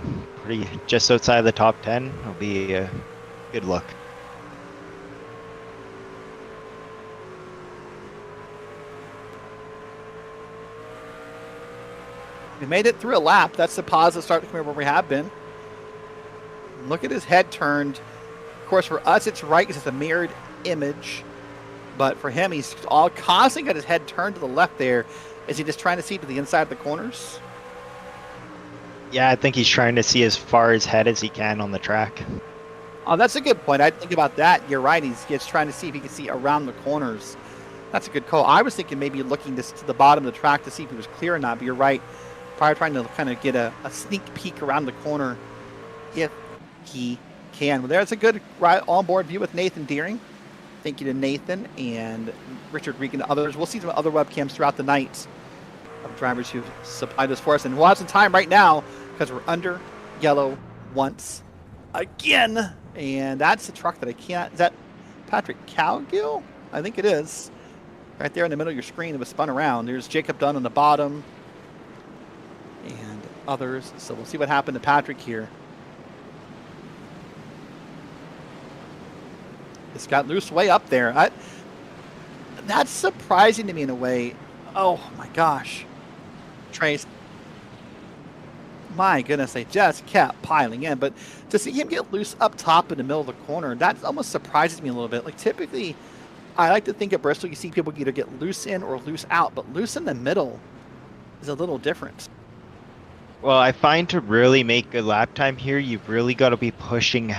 Just outside of the top 10. It'll be a good look. We made it through a lap. That's the positive start to come here where we have been. Look at his head turned. Of course, for us, it's right because it's a mirrored image. But for him, he's all constantly got his head turned to the left there. Is he just trying to see to the inside of the corners? Yeah, I think he's trying to see as far his head as he can on the track. Oh, that's a good point. I think about that. You're right. He's just trying to see if he can see around the corners. That's a good call. I was thinking maybe looking to the bottom of the track to see if he was clear or not. But you're right. Probably trying to kind of get a sneak peek around the corner if he can. Well, there's a good onboard view with Nathan Deering. Thank you to Nathan and Richard Regan and others. We'll see some other webcams throughout the night of drivers who supplied this for us. And we'll have some time right now because we're under yellow once again. And that's the truck that I can't. Is that Patrick Cowgill? I think it is. Right there in the middle of your screen, it was spun around. There's Jacob Dunn on the bottom and others. So we'll see what happened to Patrick here. It's got loose way up there. That's surprising to me in a way. Oh my gosh. Trace. My goodness, they just kept piling in. But to see him get loose up top in the middle of the corner, that almost surprises me a little bit. Like typically, I like to think at Bristol, you see people either get loose in or loose out. But loose in the middle is a little different. Well, I find to really make good lap time here, you've really got to be pushing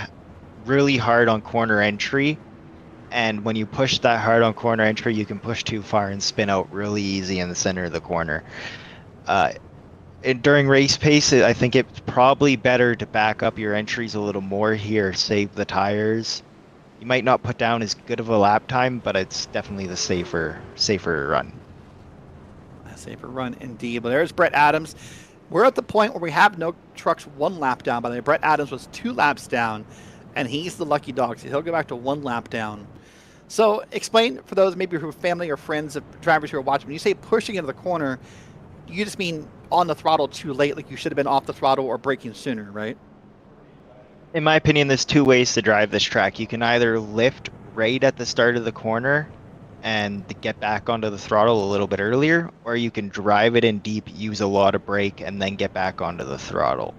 really hard on corner entry. And when you push that hard on corner entry, you can push too far and spin out really easy in the center of the corner. During race pace, I think it's probably better to back up your entries a little more here, save the tires. You might not put down as good of a lap time, but it's definitely the safer run. A safer run indeed. But there's Brett Adams. We're at the point where we have no trucks one lap down. By the way, Brett Adams was 2 laps down, and he's the lucky dog. So he'll go back to 1 lap down. So explain for those maybe who are family or friends of drivers who are watching. When you say pushing into the corner, you just mean on the throttle too late, like you should have been off the throttle or braking sooner, right? In my opinion, there's 2 ways to drive this track. You can either lift right at the start of the corner and get back onto the throttle a little bit earlier, or you can drive it in deep, use a lot of brake, and then get back onto the throttle.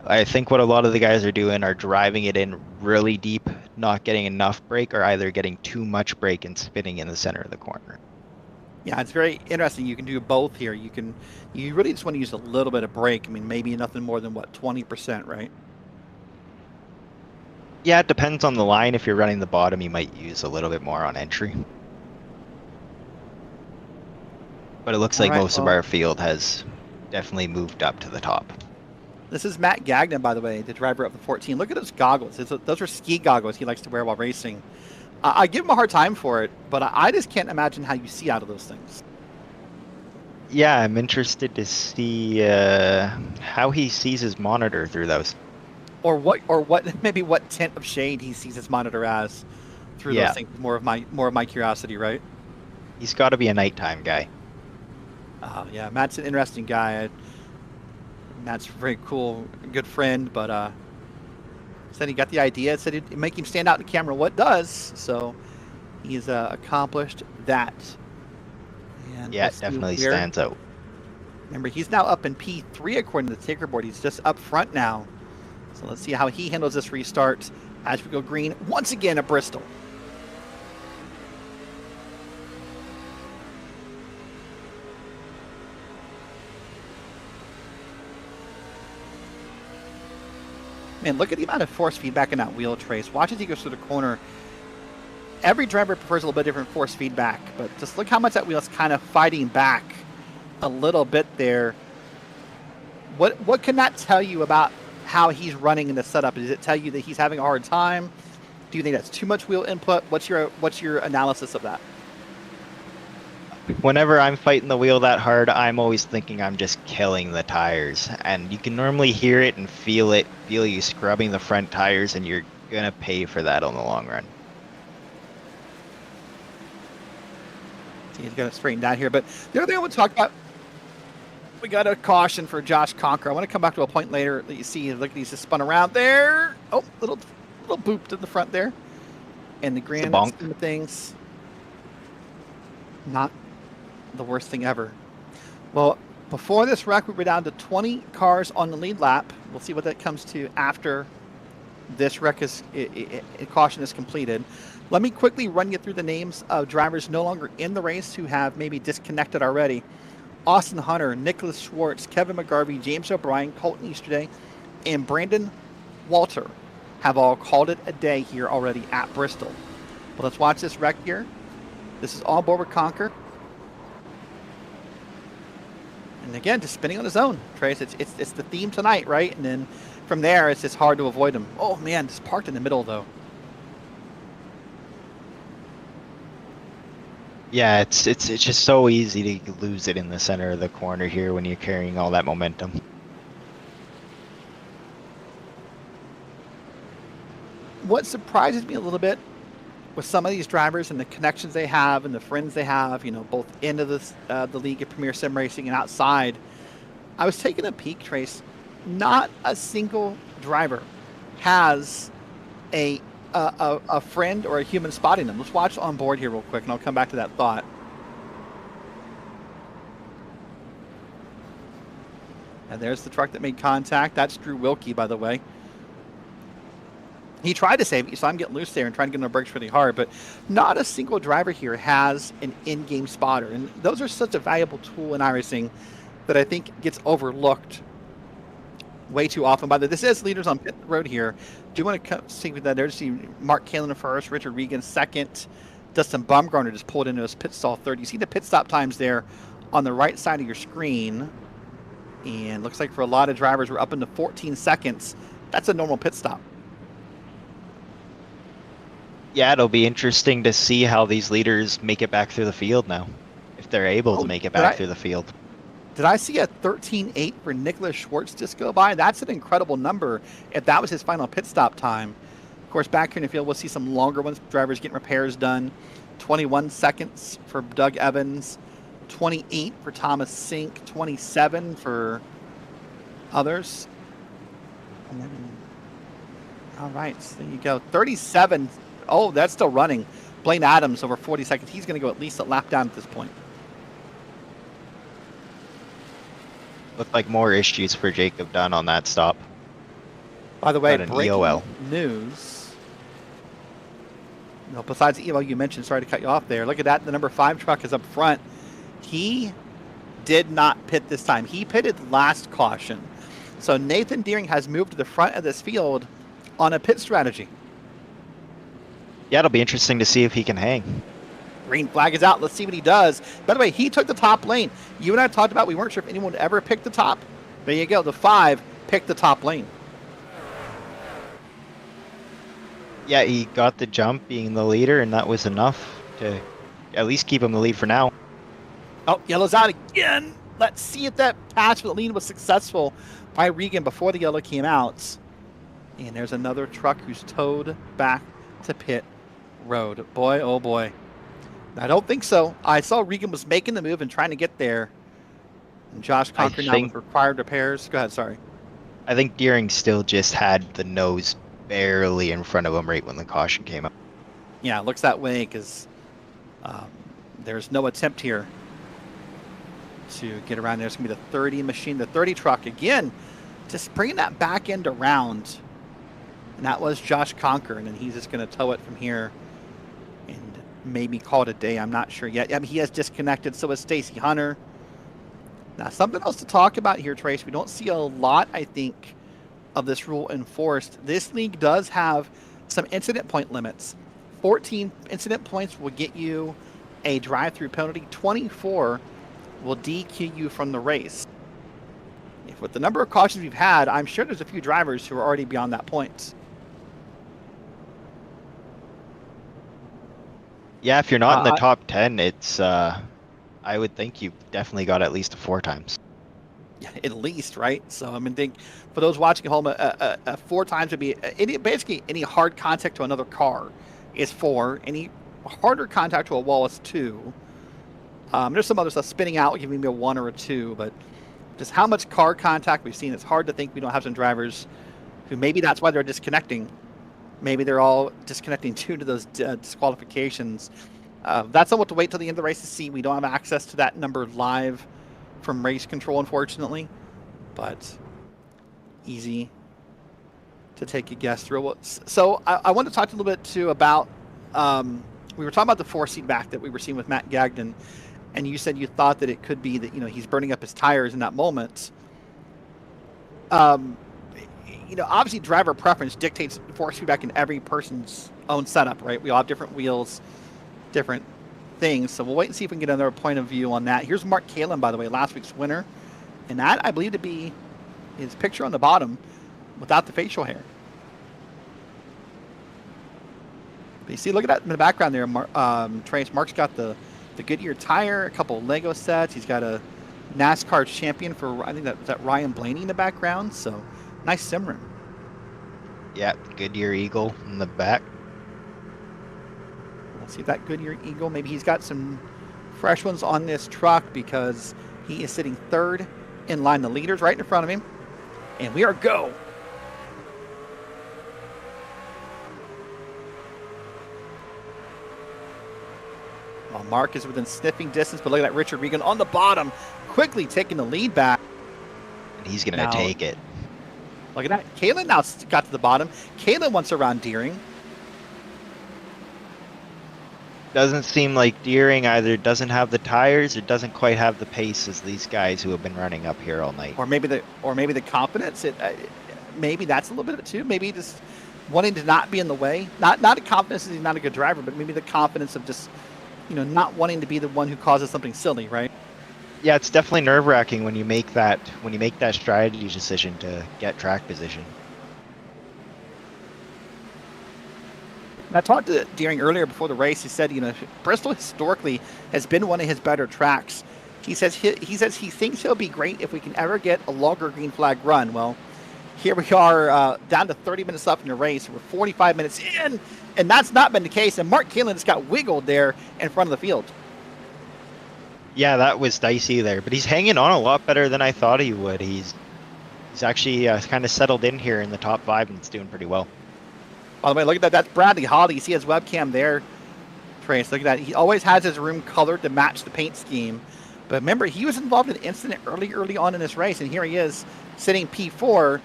I think what a lot of the guys are doing are driving it in really deep, not getting enough brake, or either getting too much brake and spinning in the center of the corner. Yeah, it's very interesting. You can do both here. You really just want to use a little bit of brake. I mean, maybe nothing more than 20%, right? Yeah, it depends on the line. If you're running the bottom, you might use a little bit more on entry. But it looks like most of our field has definitely moved up to the top. This is Matt Gagnon, by the way, the driver of the 14. Look at those goggles. Those are ski goggles he likes to wear while racing. I give him a hard time for it, but I just can't imagine how you see out of those things. Yeah, I'm interested to see how he sees his monitor through those. Or what maybe what tint of shade he sees his monitor as through those things. More of my curiosity, right? He's got to be a nighttime guy. Yeah, Matt's an interesting guy. Matt's a very cool, good friend, but said he got the idea. Said it'd make him stand out in the camera. What does? So he's accomplished that. And yeah, it definitely stands out. Remember, he's now up in P3 according to the ticker board. He's just up front now. So let's see how he handles this restart as we go green once again at Bristol. Man, look at the amount of force feedback in that wheel, Trace. Watch as he goes through the corner. Every driver prefers a little bit different force feedback, but just look how much that wheel's kind of fighting back a little bit there. What can that tell you about how he's running in the setup? Does it tell you that he's having a hard time? Do you think that's too much wheel input? What's your analysis of that? Whenever I'm fighting the wheel that hard, I'm always thinking I'm just killing the tires. And you can normally hear it and feel you scrubbing the front tires, and you're going to pay for that on the long run. He's got it straightened out here. But the other thing I want to talk about, we got a caution for Josh Conker. I want to come back to a point later that you see. Look, he's just spun around there. Oh, little boop to the front there. And the grand scheme of things, not the worst thing ever. Well, Before this wreck, we were down to 20 cars on the lead lap. We'll see what that comes to after this wreck is caution is completed. Let me quickly run you through the names of drivers no longer in the race who have maybe disconnected already. Austin Hunter, Nicholas Schwartz, Kevin McGarvey, James O'Brien, Colton Easterday, and Brandon Walter have all called it a day here already at Bristol. But let's watch this wreck here. This is all aboard with Conquer. And again, just spinning on his own, Trace. It's the theme tonight, right? And then from there, it's just hard to avoid him. Oh man, just parked in the middle though. Yeah, it's just so easy to lose it in the center of the corner here when you're carrying all that momentum. What surprises me a little bit with some of these drivers and the connections they have and the friends they have, you know, both into the League of Premier Sim Racing and outside, I was taking a peek, Trace. Not a single driver has a friend or a human spotting them. Let's watch on board here real quick, and I'll come back to that thought. And there's the truck that made contact. That's Drew Wilkie, by the way. He tried to save it, so I'm getting loose there and trying to get on the brakes really hard, but not a single driver here has an in-game spotter. And those are such a valuable tool in iRacing that I think gets overlooked way too often. By the way, this is leaders on pit road here. Do you want to see that? There's see Mark Kalin first, Richard Regan second, Dustin Bumgarner just pulled into his pit stall third. You see the pit stop times there on the right side of your screen. And looks like for a lot of drivers, we're up into 14 seconds. That's a normal pit stop. Yeah, it'll be interesting to see how these leaders make it back through the field now, if they're able to make it back through the field. Did I see a 13.8 for Nicholas Schwartz just go by? That's an incredible number if that was his final pit stop time. Of course, back here in the field, we'll see some longer ones, drivers getting repairs done. 21 seconds for Doug Evans, 28 for Thomas Sink, 27 for others. And then, all right, so there you go. 37. Oh, that's still running. Blaine Adams over 40 seconds. He's going to go at least a lap down at this point. Looked like more issues for Jacob Dunn on that stop. By the way, Got an breaking EOL news. No, besides the EOL you mentioned, sorry to cut you off there. Look at that. The number 5 truck is up front. He did not pit this time. He pitted last caution. So Nathan Deering has moved to the front of this field on a pit strategy. Yeah, it'll be interesting to see if he can hang. Green flag is out. Let's see what he does. By the way, he took the top lane. You and I talked about we weren't sure if anyone would ever pick the top. There you go. The 5 picked the top lane. Yeah, he got the jump being the leader, and that was enough to at least keep him the lead for now. Oh, yellow's out again. Let's see if that pass for the lead was successful by Regan before the yellow came out. And there's another truck who's towed back to pit road. Boy, oh boy. I don't think so. I saw Regan was making the move and trying to get there. And Josh Conquer now with required repairs. Go ahead, sorry. I think Deering still just had the nose barely in front of him right when the caution came up. Yeah, it looks that way because there's no attempt here to get around there. It's going to be the 30 machine, the 30 truck. Again, just bringing that back end around. And that was Josh Conquer, and then he's just going to tow it from here and maybe call it a day. I'm not sure yet. I mean, he has disconnected, so is Stacy Hunter. Now, something else to talk about here, Trace. We don't see a lot, I think, of this rule enforced. This league does have some incident point limits. 14 incident points will get you a drive-through penalty. 24 will DQ you from the race. With the number of cautions we've had, I'm sure there's a few drivers who are already beyond that point. Yeah, if you're not in the top 10, it's I would think you definitely got at least 4 times. Yeah, at least, right? So I mean, think for those watching at home, 4 times would be basically any hard contact to another car is 4. Any harder contact to a wall is 2. There's some other stuff spinning out, giving me a 1 or a 2, but just how much car contact we've seen, it's hard to think we don't have some drivers who maybe that's why they're disconnecting. Maybe they're all disconnecting due to those disqualifications. That's somewhat to wait till the end of the race to see. We don't have access to that number live from race control, unfortunately, but easy to take a guess through. So I want to talk a little bit too about, we were talking about the 4-seat back that we were seeing with Matt Gagnon, and you said you thought that it could be that, he's burning up his tires in that moment. Obviously driver preference dictates 4-seat back in every person's own setup, right? We all have different wheels, different things. So we'll wait and see if we can get another point of view on that. Here's Mark Kalin, by the way, last week's winner. And that, I believe, to be his picture on the bottom without the facial hair. But you see, look at that in the background there. Trace, Mark's got the Goodyear tire, a couple of Lego sets. He's got a NASCAR champion for, I think that Ryan Blaney in the background. So nice sim rim. Yeah, Goodyear Eagle in the back. Let's see if that Goodyear Eagle, maybe he's got some fresh ones on this truck because he is sitting third in line. The leader's right in front of him. And we are go. Well, Mark is within sniffing distance, but look at that Richard Regan on the bottom, quickly taking the lead back. And he's going to take it. Look at that. Kalin now got to the bottom. Kalin wants around Deering. Doesn't seem like Deering either doesn't have the tires or doesn't quite have the pace as these guys who have been running up here all night. Or maybe the confidence. Maybe that's a little bit of it too. Maybe just wanting to not be in the way. Not a confidence that he's not a good driver, but maybe the confidence of just not wanting to be the one who causes something silly, right? Yeah, it's definitely nerve-wracking when you make that strategy decision to get track position. I talked to Deering earlier before the race. He said, Bristol historically has been one of his better tracks. He says he thinks he'll be great if we can ever get a longer green flag run. Well, here we are down to 30 minutes left in the race. We're 45 minutes in, and that's not been the case. And Mark Kalin just got wiggled there in front of the field. Yeah, that was dicey there, but he's hanging on a lot better than I thought he would. He's actually kind of settled in here in the top 5 and it's doing pretty well. By the way, look at that. That's Bradley Holly. You see his webcam there, Trace. Look at that. He always has his room colored to match the paint scheme. But remember, he was involved in an incident early on in this race, and here he is sitting P4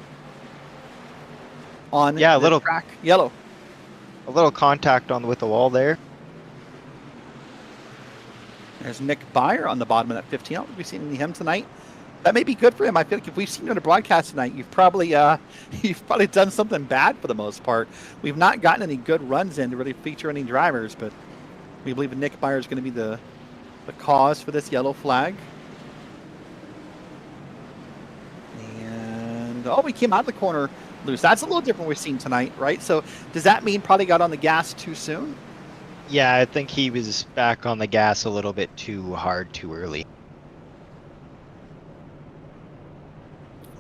on the track yellow. A little contact with the wall there. There's Nick Byer on the bottom of that 15. I don't think we've seen him tonight. That may be good for him. I feel like if we've seen you on a broadcast tonight, you've probably done something bad for the most part. We've not gotten any good runs in to really feature any drivers, but we believe that Nick Byer is going to be the cause for this yellow flag. And we came out of the corner loose. That's a little different we've seen tonight, right? So does that mean probably got on the gas too soon? Yeah, I think he was back on the gas a little bit too hard, too early.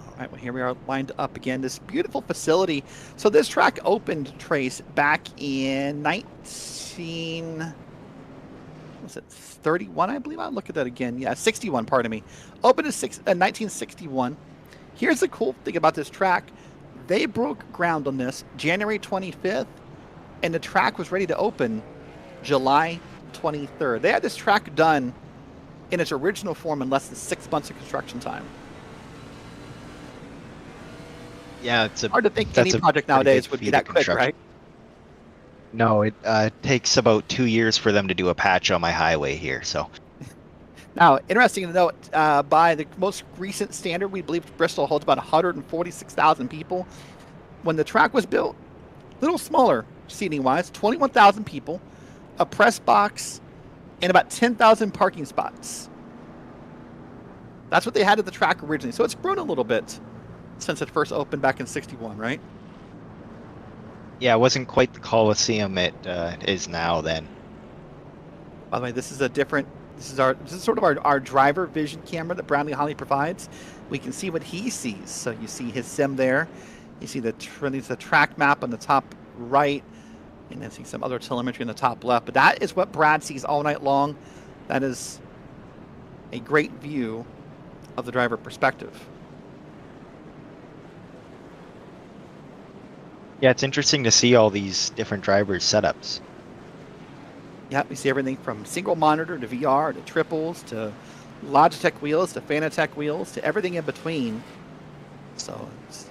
All right, well, here we are lined up again. This beautiful facility. So this track opened, Trace, back in 31, I believe. I'll look at that again. Yeah, 61, pardon me. Opened in 1961. Here's the cool thing about this track. They broke ground on this January 25th, and the track was ready to open July 23rd. They had this track done in its original form in less than 6 months of construction time. Yeah, it's hard to think any project nowadays would be that quick, right? No, it takes about 2 years for them to do a patch on my highway here. So, now, interesting to note, by the most recent standard, we believe Bristol holds about 146,000 people. When the track was built, a little smaller seating-wise, 21,000 people, a press box, and about 10,000 parking spots. That's what they had at the track originally. So it's grown a little bit since it first opened back in 61, right? Yeah, it wasn't quite the Coliseum it is now then. By the way, this is sort of our driver vision camera that Bradley Holly provides. We can see what he sees. So you see his sim there. You see the track map on the top right, and then see some other telemetry in the top left. But that is what Brad sees all night long. That is a great view of the driver perspective. Yeah, it's interesting to see all these different drivers' setups. Yeah, we see everything from single monitor to VR to triples to Logitech wheels to Fanatec wheels to everything in between. So it's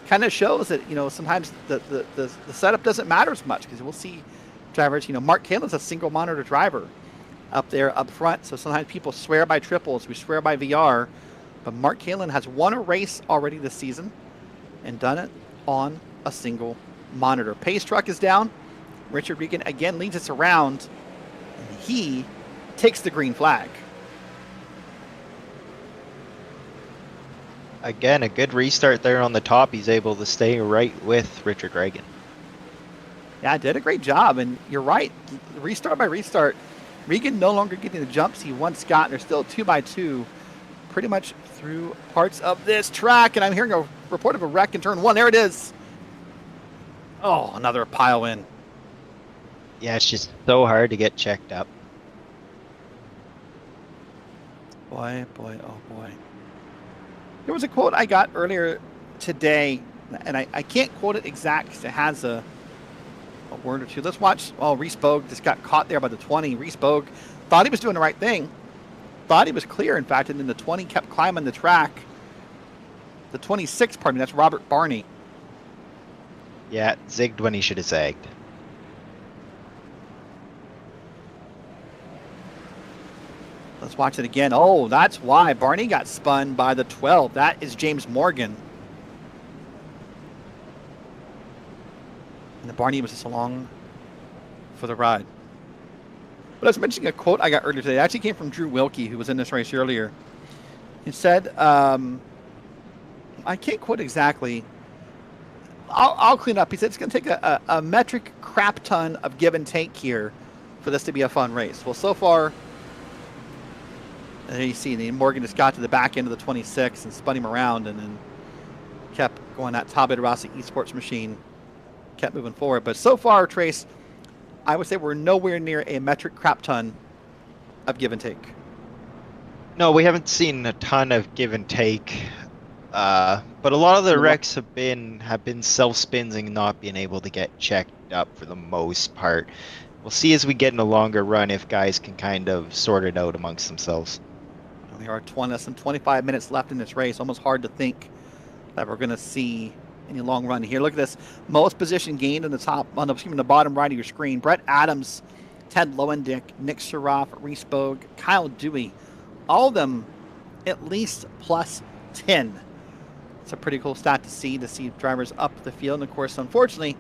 kind of shows that, sometimes the setup doesn't matter as much, because we'll see drivers, Mark Kalen's a single monitor driver up there up front. So sometimes people swear by triples, we swear by VR, but Mark Kalen has won a race already this season and done it on a single monitor. Pace truck is down. Richard Regan again leads us around, and he takes the green flag. Again, a good restart there on the top. He's able to stay right with Richard Regan. Yeah, did a great job, and you're right. Restart by restart, Regan no longer getting the jumps he once got. There's still 2x2 pretty much through parts of this track, and I'm hearing a report of a wreck in turn 1. There it is. Oh, another pile in. Yeah, it's just so hard to get checked up. Boy, oh boy. There was a quote I got earlier today, and I can't quote it exact because it has a word or two. Let's watch. Oh, Reese Bogue just got caught there by the 20. Reese Bogue thought he was doing the right thing. Thought he was clear, in fact, and then the 20 kept climbing the track. The 26, pardon me, that's Robert Barney. Yeah, zigged when he should have zagged. Let's watch it again. Oh, that's why Barney got spun by the 12. That is James Morgan. And the Barney was just along for the ride. But I was mentioning a quote I got earlier today. It actually came from Drew Wilkie, who was in this race earlier. He said, I can't quote exactly. I'll clean up. He said it's going to take a metric crap ton of give and take here for this to be a fun race. Well, so far, and there you see, Morgan just got to the back end of the 26 and spun him around, and then kept going that Tabit Rossi esports machine, kept moving forward. But so far, Trace, I would say we're nowhere near a metric crap ton of give and take. No, we haven't seen a ton of give and take, but a lot of the wrecks have been self spins and not being able to get checked up for the most part. We'll see as we get in a longer run if guys can kind of sort it out amongst themselves. There are less than 25 minutes left in this race. Almost hard to think that we're going to see any long run here. Look at this. Most position gained in the bottom right of your screen. Brett Adams, Ted Lowendick, Nick Saroff, Reese Bogue, Kyle Dewey. All of them at least plus 10. It's a pretty cool stat to see drivers up the field. And, of course, unfortunately,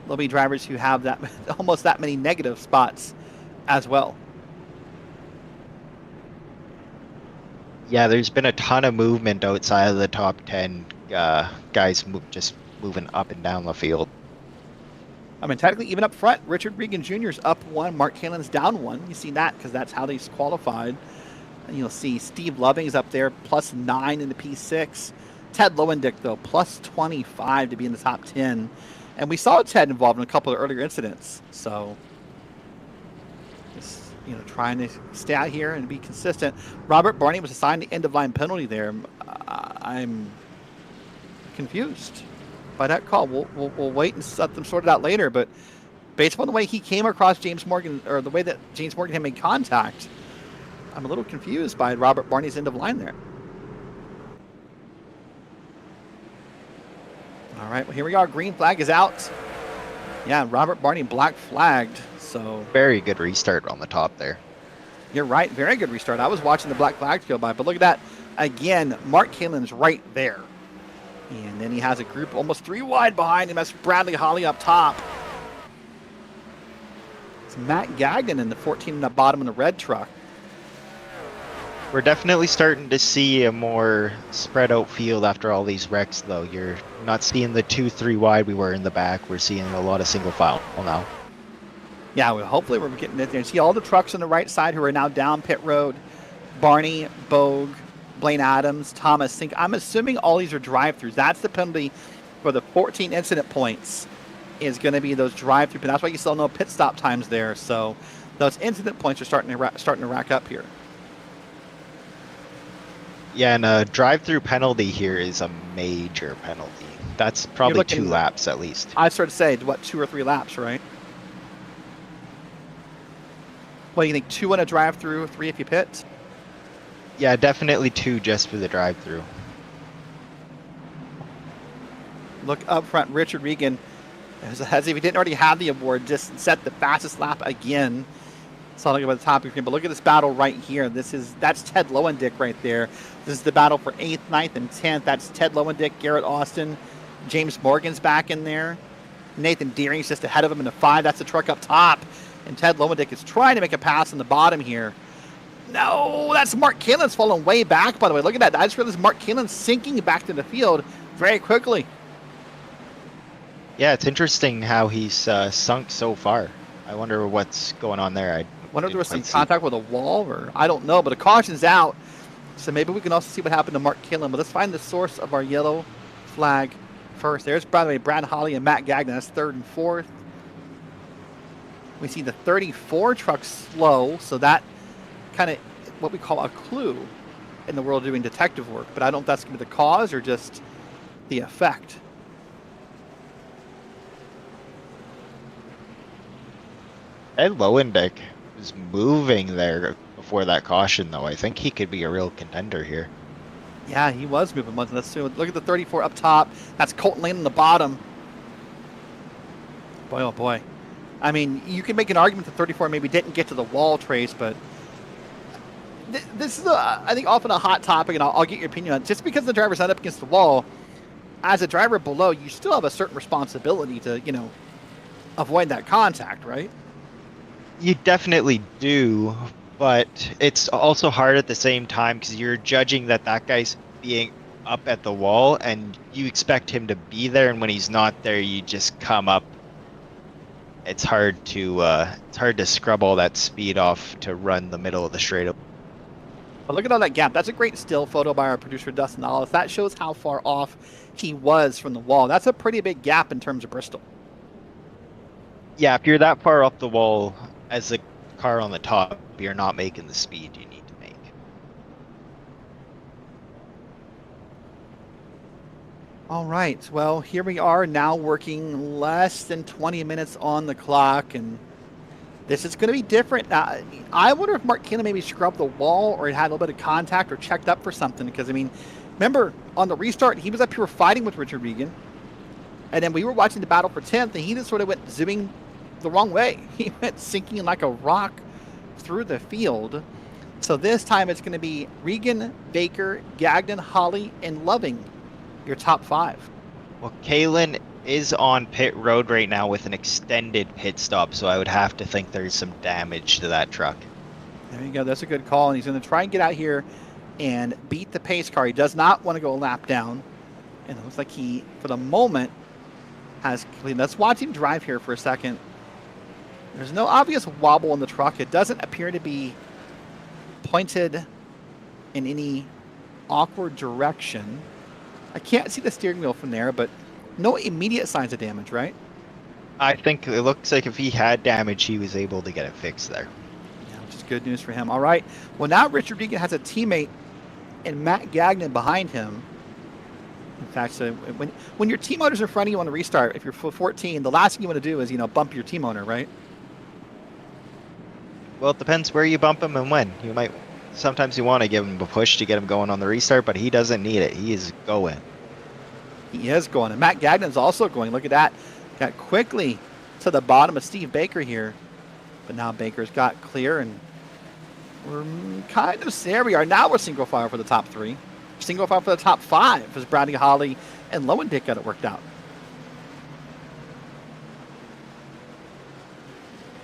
there'll be drivers who have that almost that many negative spots as well. Yeah, there's been a ton of movement outside of the top 10 guys just moving up and down the field. I mean, technically, even up front, Richard Regan Jr. is up 1. Mark Kalen's down 1. You see that because that's how they's qualified. And you'll see Steve Loving is up there, plus 9 in the P6. Ted Lowendick, though, plus 25 to be in the top 10. And we saw Ted involved in a couple of earlier incidents. So, just, trying to stay out here and be consistent. Robert Barney was assigned the end-of-line penalty there. I'm confused by that call. We'll wait and let them sort it out later. But based upon the way he came across James Morgan, or the way that James Morgan had made contact, I'm a little confused by Robert Barney's end-of-line there. All right, well, here we are. Green flag is out. Yeah, Robert Barney black flagged. So very good restart on the top there. You're right. Very good restart. I was watching the black flags go by, but look at that. Again, Mark Kalen's right there. And then he has a group almost 3 wide behind him. That's Bradley Holly up top. It's Matt Gagnon in the 14 in the bottom of the red truck. We're definitely starting to see a more spread out field after all these wrecks, though. You're not seeing the 2-3 wide we were in the back. We're seeing a lot of single file now. Yeah, well, hopefully we're getting it there. See all the trucks on the right side who are now down pit road. Barney, Bogue, Blaine Adams, Thomas Sink. I'm assuming all these are drive-throughs. That's the penalty for the 14 incident points is going to be those drive-through. But that's why you still know pit stop times there. So those incident points are starting to rack up here. Yeah, and a drive-through penalty here is a major penalty. That's probably 2 laps at least. I sort of say, 2 or 3 laps, right? What do you think? 2 on a drive-through, 3 if you pit? Yeah, definitely 2 just for the drive-through. Look up front, Richard Regan, as if he didn't already have the award, just set the fastest lap again. So I'll look at the top of your but look at this battle right here. That's Ted Lowendick right there. This is the battle for 8th, 9th, and 10th. That's Ted Lowendick, Garrett Austin, James Morgan's back in there. Nathan Deering's just ahead of him in the 5. That's the truck up top. And Ted Lowendick is trying to make a pass in the bottom here. No, that's Mark Kalen's falling way back, by the way. Look at that. I just realized Mark Kalen's sinking back to the field very quickly. Yeah, it's interesting how he's sunk so far. I wonder what's going on there. I wonder if there was some contact with a wall, or I don't know, but a caution's out. So maybe we can also see what happened to Mark Kalen. But let's find the source of our yellow flag first. There's, by the way, Brad Holly and Matt Gagnon. That's 3rd and 4th. We see the 34 truck slow, so that kind of what we call a clue in the world of doing detective work. But I don't know if that's going to be the cause or just the effect. Ed Lowendick was moving there before that caution, though. I think he could be a real contender here. Yeah, he was moving once. Let's see. Look at the 34 up top. That's Colton Lane on the bottom. Boy, oh boy. I mean, you can make an argument that 34 maybe didn't get to the wall, Trace, but this is, I think, often a hot topic, and I'll get your opinion on it. Just because the driver's not up against the wall, as a driver below, you still have a certain responsibility to, avoid that contact, right? You definitely do, but it's also hard at the same time because you're judging that guy's being up at the wall and you expect him to be there, and when he's not there, you just come up. It's hard to scrub all that speed off to run the middle of the straight up. But look at all that gap. That's a great still photo by our producer, Dustin Ollis. That shows how far off he was from the wall. That's a pretty big gap in terms of Bristol. Yeah, if you're that far off the wall as a car on the top, you're not making the speed you need to make. All right. Well, here we are now working less than 20 minutes on the clock, and this is going to be different. I wonder if Mark Keenan maybe scrubbed the wall or had a little bit of contact or checked up for something, because, I mean, remember, on the restart, he was up here fighting with Richard Regan, and then we were watching the battle for 10th, and he just sort of went zooming the wrong way. He went sinking like a rock through the field. So this time it's going to be Regan, Baker, Gagnon, Holly, and Loving, your top 5. Well, Kalen is on pit road right now with an extended pit stop, so I would have to think there's some damage to that truck. There you go. That's a good call. And he's going to try and get out here and beat the pace car. He does not want to go a lap down. And it looks like he, for the moment, has clean. Let's watch him drive here for a second. There's no obvious wobble in the truck. It doesn't appear to be pointed in any awkward direction. I can't see the steering wheel from there, but no immediate signs of damage, right? I think it looks like if he had damage, he was able to get it fixed there. Yeah, which is good news for him. All right. Well, now Richard Regan has a teammate and Matt Gagnon behind him. In fact, so when your team owner's in front of you on the restart, if you're 14, the last thing you want to do is, bump your team owner, right? Well, it depends where you bump him and when. Sometimes you want to give him a push to get him going on the restart, but he doesn't need it. He is going. He is going. And Matt Gagnon's also going. Look at that. Got quickly to the bottom of Steve Baker here. But now Baker's got clear, and we're kind of there. We are. Now we're single file for the top 3. Single file for the top 5 as Bradley Holly and Lowendick got it worked out.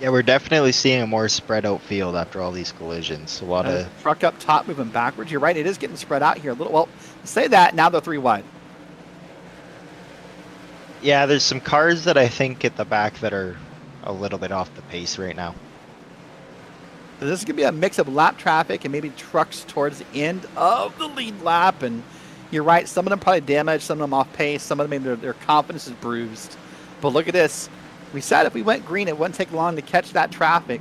Yeah, we're definitely seeing a more spread out field after all these collisions. A lot of truck up top moving backwards. You're right. It is getting spread out here a little. Well, say that. Now they're 3 wide. Yeah, there's some cars that I think at the back that are a little bit off the pace right now. So this is going to be a mix of lap traffic and maybe trucks towards the end of the lead lap. And you're right. Some of them probably damaged. Some of them off pace. Some of them maybe their confidence is bruised. But look at this. We said if we went green, it wouldn't take long to catch that traffic.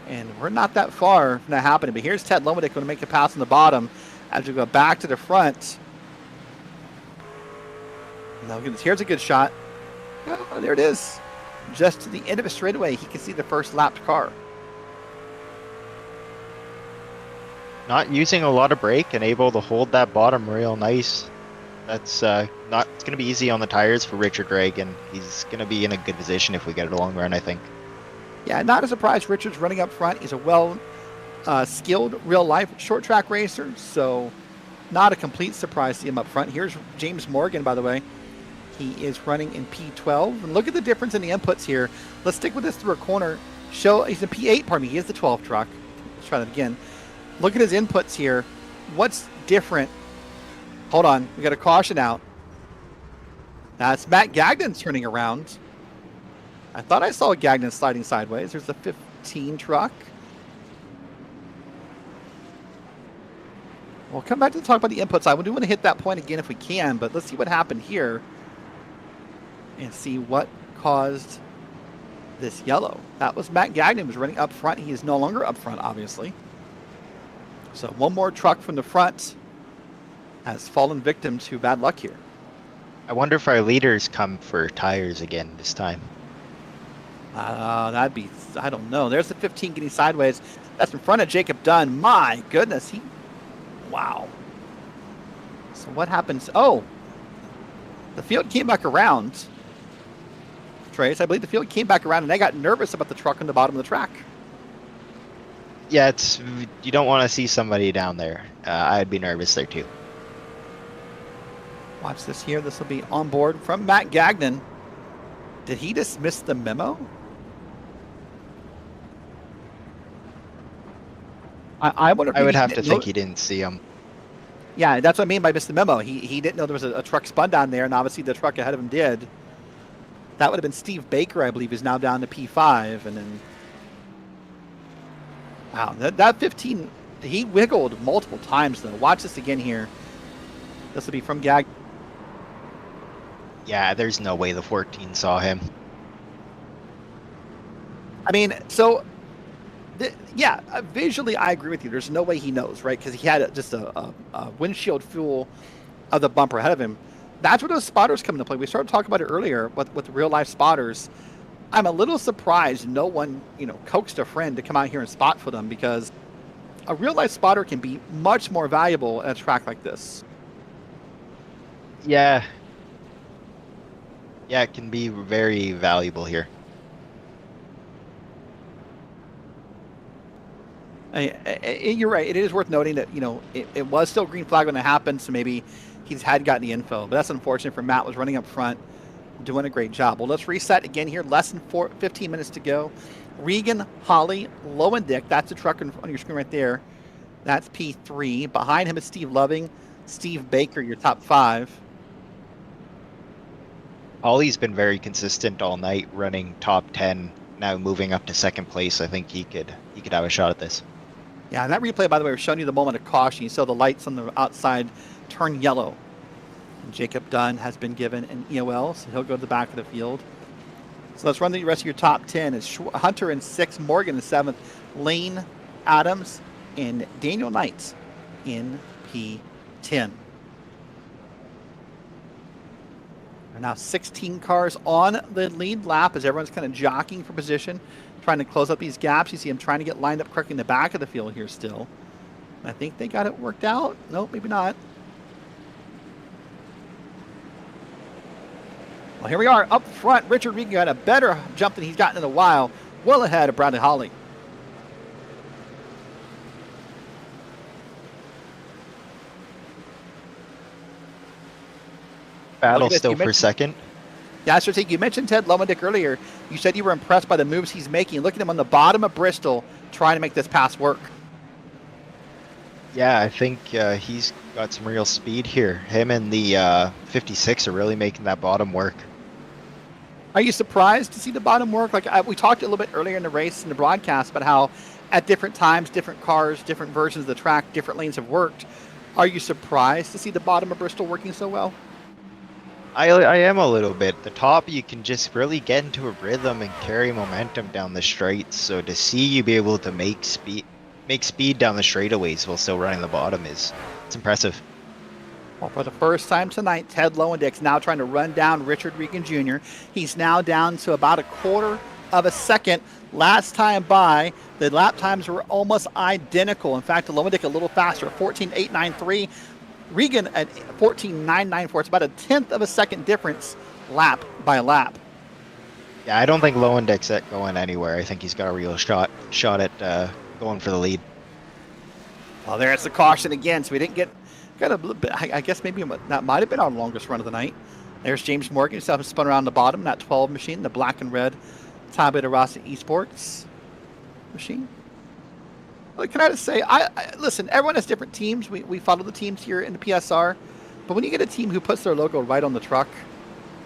And we're not that far from that happening. But here's Ted Lowendick going to make the pass on the bottom as we go back to the front. Now, here's a good shot. Oh, there it is. Just to the end of a straightaway, he can see the first lapped car. not using a lot of brake and able to hold that bottom real nice. That's not. It's gonna be easy on the tires for Richard Reagan. He's gonna be in a good position if we get a long run, I think. Yeah, not a surprise. Richard's running up front. He's a skilled real-life short track racer, so not a complete surprise to see him up front. Here's James Morgan, by the way. He is running in P12. And look at the difference in the inputs here. Let's stick with this through a corner. He's in P8, pardon me. He is the 12 truck. Let's try that again. Look at his inputs here. What's different? Hold on. We got a caution out. That's Matt Gagnon turning around. I thought I saw Gagnon sliding sideways. There's the 15 truck. We'll come back to talk about the inputs. I do want to hit that point again if we can, but let's see what happened here and see what caused this yellow. That was Matt Gagnon was running up front. He is no longer up front, obviously. So one more truck from the front has fallen victim to bad luck here. I wonder if our leaders come for tires again this time. That'd be, I don't know. There's the 15 getting sideways. That's in front of Jacob Dunn. My goodness. Wow. So what happens? Oh, the field came back around. Trace, I believe the field came back around and they got nervous about the truck on the bottom of the track. Yeah, you don't want to see somebody down there. I'd be nervous there too. Watch this here. This will be on board from Matt Gagnon. Did he dismiss the memo? I would have to think he didn't see him. Yeah, that's what I mean by miss the memo. He didn't know there was a truck spun down there, and obviously the truck ahead of him did. That would have been Steve Baker, I believe, is now down to P5, and then wow, that 15, he wiggled multiple times though. Watch this again here. This will be from Gag. Yeah, there's no way the 14 saw him. I mean, so yeah, visually I agree with you. There's no way he knows, right? Because he had just a windshield full of the bumper ahead of him. That's where those spotters come into play. We started talking about it earlier with real life spotters. I'm a little surprised no one, coaxed a friend to come out here and spot for them, because a real life spotter can be much more valuable at a track like this. Yeah. Yeah, it can be very valuable here. You're right. It is worth noting that, it was still green flag when it happened, so maybe he's had gotten the info. But that's unfortunate for Matt. Was running up front, doing a great job. Well, let's reset again here. Less than 15 minutes to go. Regan, Holly, Lowendick. That's the truck on your screen right there. That's P3. Behind him is Steve Loving, Steve Baker, your top 5. Holly's been very consistent all night, running top 10. Now moving up to second place. I think he could have a shot at this. Yeah, and that replay, by the way, was showing you the moment of caution. You saw the lights on the outside turn yellow. And Jacob Dunn has been given an EOL, so he'll go to the back of the field. So let's run the rest of your top 10. It's Hunter in 6th, Morgan in 7th, Lane, Adams, and Daniel Knight in P10. There are now 16 cars on the lead lap as everyone's kind of jockeying for position, trying to close up these gaps. You see them trying to get lined up correctly in the back of the field here still. I think they got it worked out. Nope, maybe not. Well, here we are up front. Richard Regan got a better jump than he's gotten in a while, well ahead of Bradley Holly. Battle still for second. Yeah, I should say, you mentioned Ted Lowendick earlier. You said you were impressed by the moves he's making. Look at him on the bottom of Bristol trying to make this pass work. Yeah, I think he's got some real speed here. Him and the 56 are really making that bottom work. Are you surprised to see the bottom work? We talked a little bit earlier in the race, in the broadcast, about how at different times, different cars, different versions of the track, different lanes have worked. Are you surprised to see the bottom of Bristol working so well? I am a little bit. The top, you can just really get into a rhythm and carry momentum down the straights. So to see you be able to make speed down the straightaways while still running the bottom it's impressive. Well, for the first time tonight, Ted Lowendick's now trying to run down Richard Regan Jr. He's now down to about a quarter of a second. Last time by, the lap times were almost identical. In fact, Lowendick a little faster, 14.893. Regan at 14.994. It's about a tenth of a second difference lap by lap. Yeah, I don't think Lowendick's going anywhere. I think he's got a real shot at going for the lead. Well, there's the caution again. So we didn't got a little bit. I guess maybe that might have been our longest run of the night. There's James Morgan. He's spun around the bottom. That 12 machine, the black and red Tabata Rossi Esports machine. Well, can I just say, listen, everyone has different teams. We follow the teams here in the PSR. But when you get a team who puts their logo right on the truck,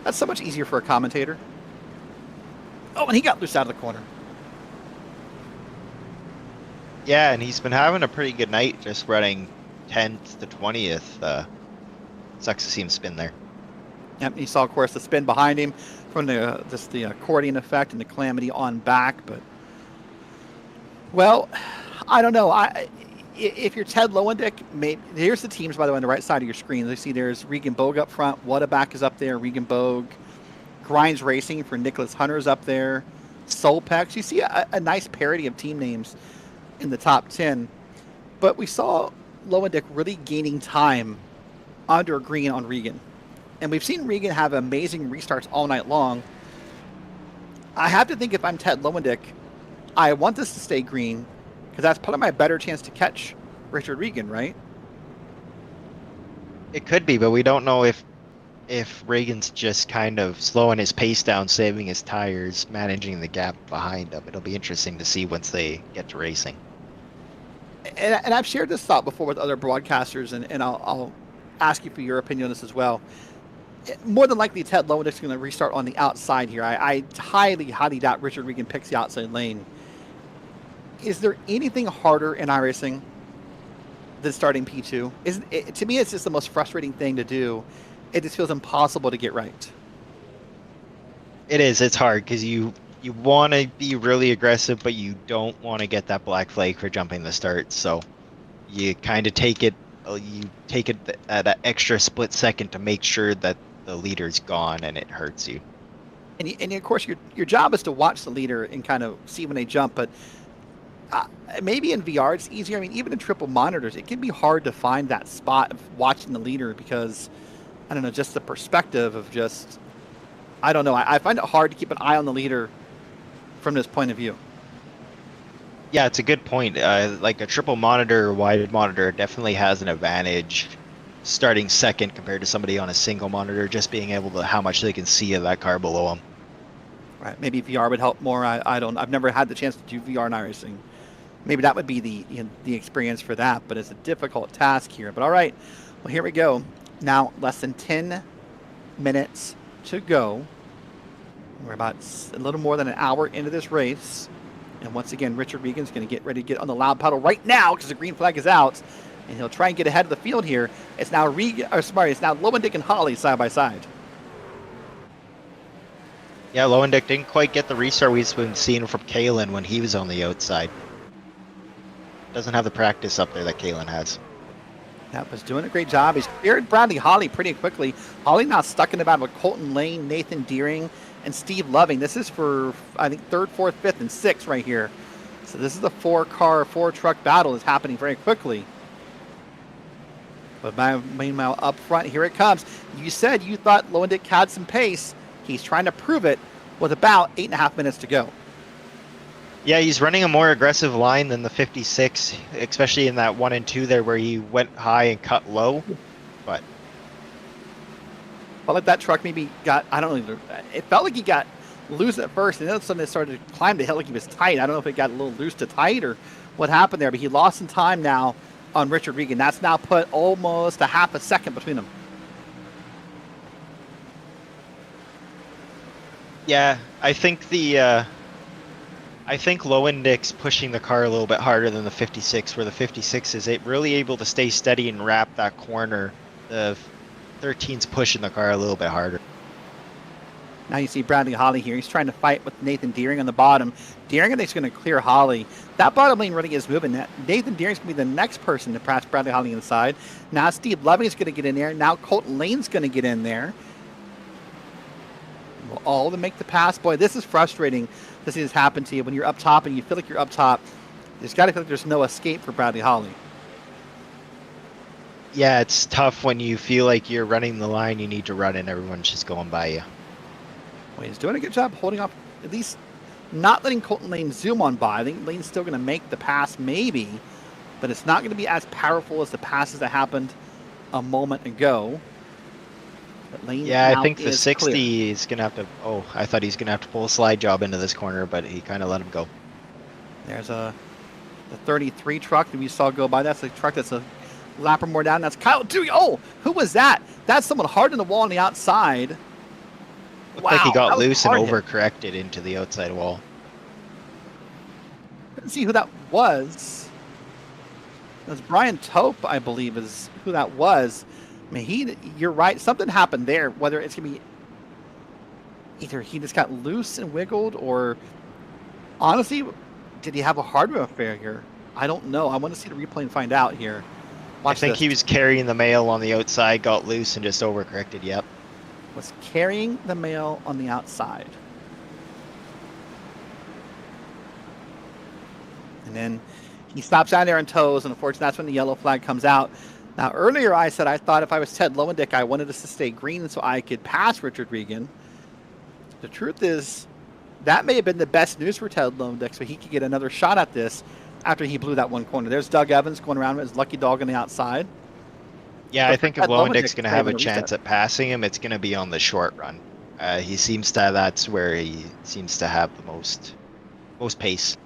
that's so much easier for a commentator. Oh, and he got loose out of the corner. Yeah, and he's been having a pretty good night, just running 10th to 20th. Sucks to see him spin there. Yep, you saw, of course, the spin behind him from the accordion effect and the calamity on back. But, well, I don't know. If you're Ted Lowendick, here's the teams, by the way, on the right side of your screen. You see there's Regan Bogue up front. Whataback is up there. Regan Bogue. Grinds Racing for Nicholas Hunter's up there. Solpex. You see a nice parody of team names in the top 10. But we saw Lowendick really gaining time under green on Regan. And we've seen Regan have amazing restarts all night long. I have to think if I'm Ted Lowendick, I want this to stay green because that's probably my better chance to catch Richard Regan, right? It could be, but we don't know if Regan's just kind of slowing his pace down, saving his tires, managing the gap behind him. It'll be interesting to see once they get to racing. And I've shared this thought before with other broadcasters, and I'll ask you for your opinion on this as well. More than likely, Ted Lowendick's going to restart on the outside here. I highly, highly doubt Richard Regan picks the outside lane. Is there anything harder in iRacing than starting P2? To me, it's just the most frustrating thing to do. It just feels impossible to get right. It is. It's hard because you want to be really aggressive, but you don't want to get that black flag for jumping the start. So you kind of take it at an extra split second to make sure that the leader's gone, and it hurts you. And of course, your job is to watch the leader and kind of see when they jump. But maybe in VR it's easier. I mean, even in triple monitors, it can be hard to find that spot of watching the leader because, I don't know, just the perspective of just, I don't know. I find it hard to keep an eye on the leader from this point of view. Yeah, it's a good point. Like a triple monitor or wide monitor definitely has an advantage starting second compared to somebody on a single monitor, just being able to how much they can see of that car below them. Right. Maybe VR would help more. I've never had the chance to do VR in iRacing. Maybe that would be the experience for that, but it's a difficult task here. But all right, well, here we go. Now, less than 10 minutes to go. We're about a little more than an hour into this race. And once again, Richard Regan's going to get ready to get on the loud pedal right now because the green flag is out. And he'll try and get ahead of the field here. It's now it's now Lowendick and Holly side by side. Yeah, Lowendick didn't quite get the restart we've been seeing from Kalen when he was on the outside. Doesn't have the practice up there that Kalen has. That was doing a great job. He's cleared Bradley Holly pretty quickly. Holly now stuck in the battle with Colton Lane, Nathan Deering, and Steve Loving. This is for, I think, 3rd, 4th, 5th, and 6th right here. So this is the 4-truck battle that's happening very quickly. But meanwhile, up front, here it comes. You said you thought Lowendick had some pace. He's trying to prove it with about 8.5 minutes to go. Yeah, he's running a more aggressive line than the 56, especially in that 1 and 2 there where he went high and cut low. But felt like that truck maybe got, I don't know, it felt like he got loose at first, and then all of a sudden it started to climb the hill like he was tight. I don't know if it got a little loose to tight or what happened there, but he lost some time now on Richard Regan. That's now put almost a half a second between them. Yeah, I think Lowendick's pushing the car a little bit harder than the 56, where the 56 is really able to stay steady and wrap that corner. The 13's pushing the car a little bit harder. Now you see Bradley Holly here. He's trying to fight with Nathan Deering on the bottom. Deering, I think, is going to clear Holly. That bottom lane really is moving. Nathan Deering's going to be the next person to pass Bradley Holly inside. Now Steve Loving is going to get in there. Now Colton Lane's going to get in there. will all to make the pass. Boy, this is frustrating to see this happen to you when you're up top and you feel like you're up top. There's got to feel like there's no escape for Bradley Holly. Yeah, it's tough when you feel like you're running the line you need to run and everyone's just going by you. Well, he's doing a good job holding off, at least not letting Colton Lane zoom on by. I think Lane's still going to make the pass, maybe, but it's not going to be as powerful as the passes that happened a moment ago. But Lane Yeah, I think the is 60 clear. is going to have to... Oh, I thought he's going to have to pull a slide job into this corner, but he kind of let him go. There's the 33 truck that we saw go by. That's the truck that's a lap or more down. That's Kyle Dewey. Oh, who was that? That's someone hard in the wall on the outside. Looked like he got loose and hit. overcorrected into the outside wall. Couldn't see who that was. It was Brian Tope, I believe, is who that was. I mean, you're right. Something happened there. Whether it's going to be either he just got loose and wiggled, or honestly, did he have a hardware affair here? I don't know. I want to see the replay and find out here. I think he was carrying the mail on the outside, got loose, and just overcorrected. Yep. Was carrying the mail on the outside. And then he stops down there and tows, and unfortunately that's when the yellow flag comes out. Now, earlier I said I thought if I was Ted Lowendick, I wanted us to stay green so I could pass Richard Regan. The truth is, that may have been the best news for Ted Lowendick, so he could get another shot at this after he blew that one corner. There's Doug Evans going around with his lucky dog on the outside. Yeah, But I think if Lowendick's going to have a chance at passing him, it's going to be on the short run. He seems to, that's where he seems to have the most pace.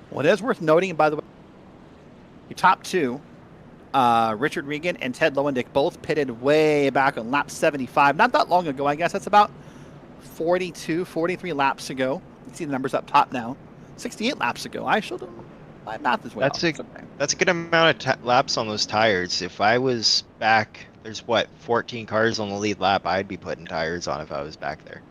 Well, it is worth noting, by the way, your top two, Richard Regan and Ted Lowendick, both pitted way back on lap 75. Not that long ago, I guess. That's about 42, 43 laps ago. You can see the numbers up top now. 68 laps ago. I showed them. My math is way off. That's a good amount of laps on those tires. If I was back, there's 14 cars on the lead lap. I'd be putting tires on if I was back there.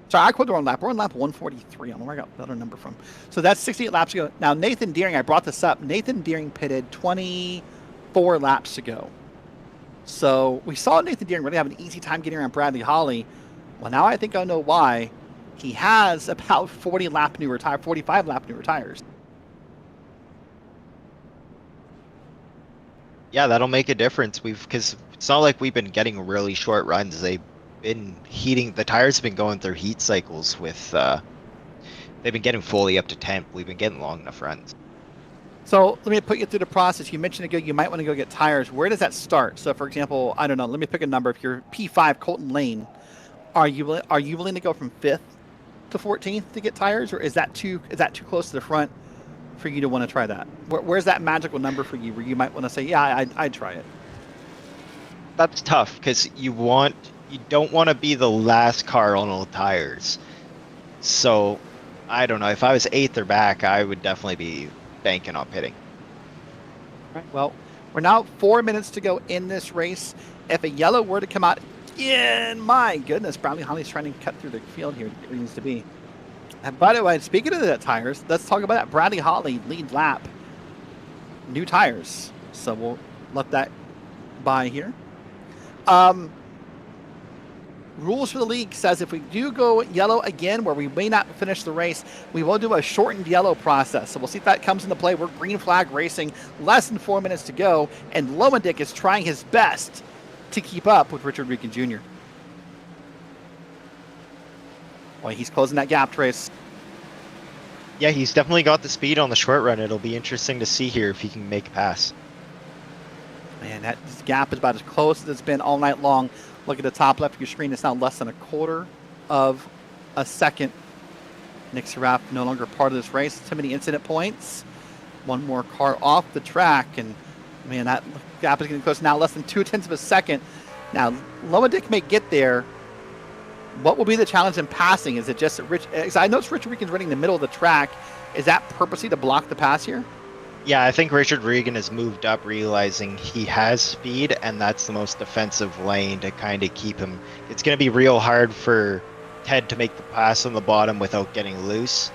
Sorry, I quoted the wrong lap. We're on lap 143. I don't know where I got the other number from. So that's 68 laps ago. Now, Nathan Deering, I brought this up. Nathan Deering pitted 24 laps ago. So we saw Nathan Deering really have an easy time getting around Bradley Holly. Well, now I think I know why. He has about 45 lap newer tires. Yeah, that'll make a difference. Because it's not like we've been getting really short runs. They've been heating. The tires have been going through heat cycles with. They've been getting fully up to temp. We've been getting long enough runs. So let me put you through the process. You mentioned ago you might want to go get tires. Where does that start? So for example, I don't know. Let me pick a number. If you're P5 Colton Lane, are you willing to go from 5th to 14th to get tires, or is that too close to the front for you to want to try that? Where's that magical number for you where you might want to say, yeah, I'd try it? That's tough because you don't want to be the last car on all tires. So I don't know. If I was 8th or back, I would definitely be banking on pitting. Right. Well, we're now 4 minutes to go in this race. If a yellow were to come out, my goodness, Bradley Holly's trying to cut through the field here. It needs to be. And by the way, speaking of the tires, let's talk about that. Bradley Holly lead lap, new tires. So we'll let that by here. Rules for the league says if we do go yellow again, where we may not finish the race, we will do a shortened yellow process. So we'll see if that comes into play. We're green flag racing, less than 4 minutes to go, and Lowendick is trying his best to keep up with Richard Regan Jr. Boy, he's closing that gap, Trace. Yeah, he's definitely got the speed on the short run. It'll be interesting to see here if he can make a pass. Man, that gap is about as close as it's been all night long. Look at the top left of your screen. It's now less than a quarter of a second. Nick Seraph no longer part of this race. Too many incident points. One more car off the track. And, man, that gap is getting close now. Less than 0.2 of a second. Now, Lowendick may get there. What will be the challenge in passing? Is it just that I noticed Richard Regan's running in the middle of the track. Is that purposely to block the pass here? Yeah, I think Richard Regan has moved up, realizing he has speed, and that's the most defensive lane to kind of keep him. It's going to be real hard for Ted to make the pass on the bottom without getting loose,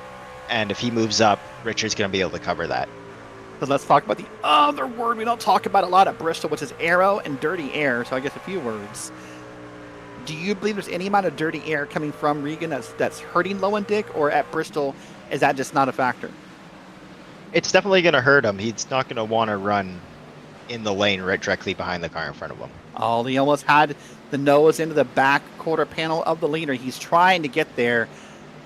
and if he moves up, Richard's going to be able to cover that. So let's talk about the other word we don't talk about a lot at Bristol, which is aero and dirty air. So I guess a few words. Do you believe there's any amount of dirty air coming from Regan that's hurting Lowendick, or at Bristol, is that just not a factor? It's definitely going to hurt him. He's not going to want to run in the lane right directly behind the car in front of him. Oh, he almost had the nose into the back quarter panel of the leader. He's trying to get there,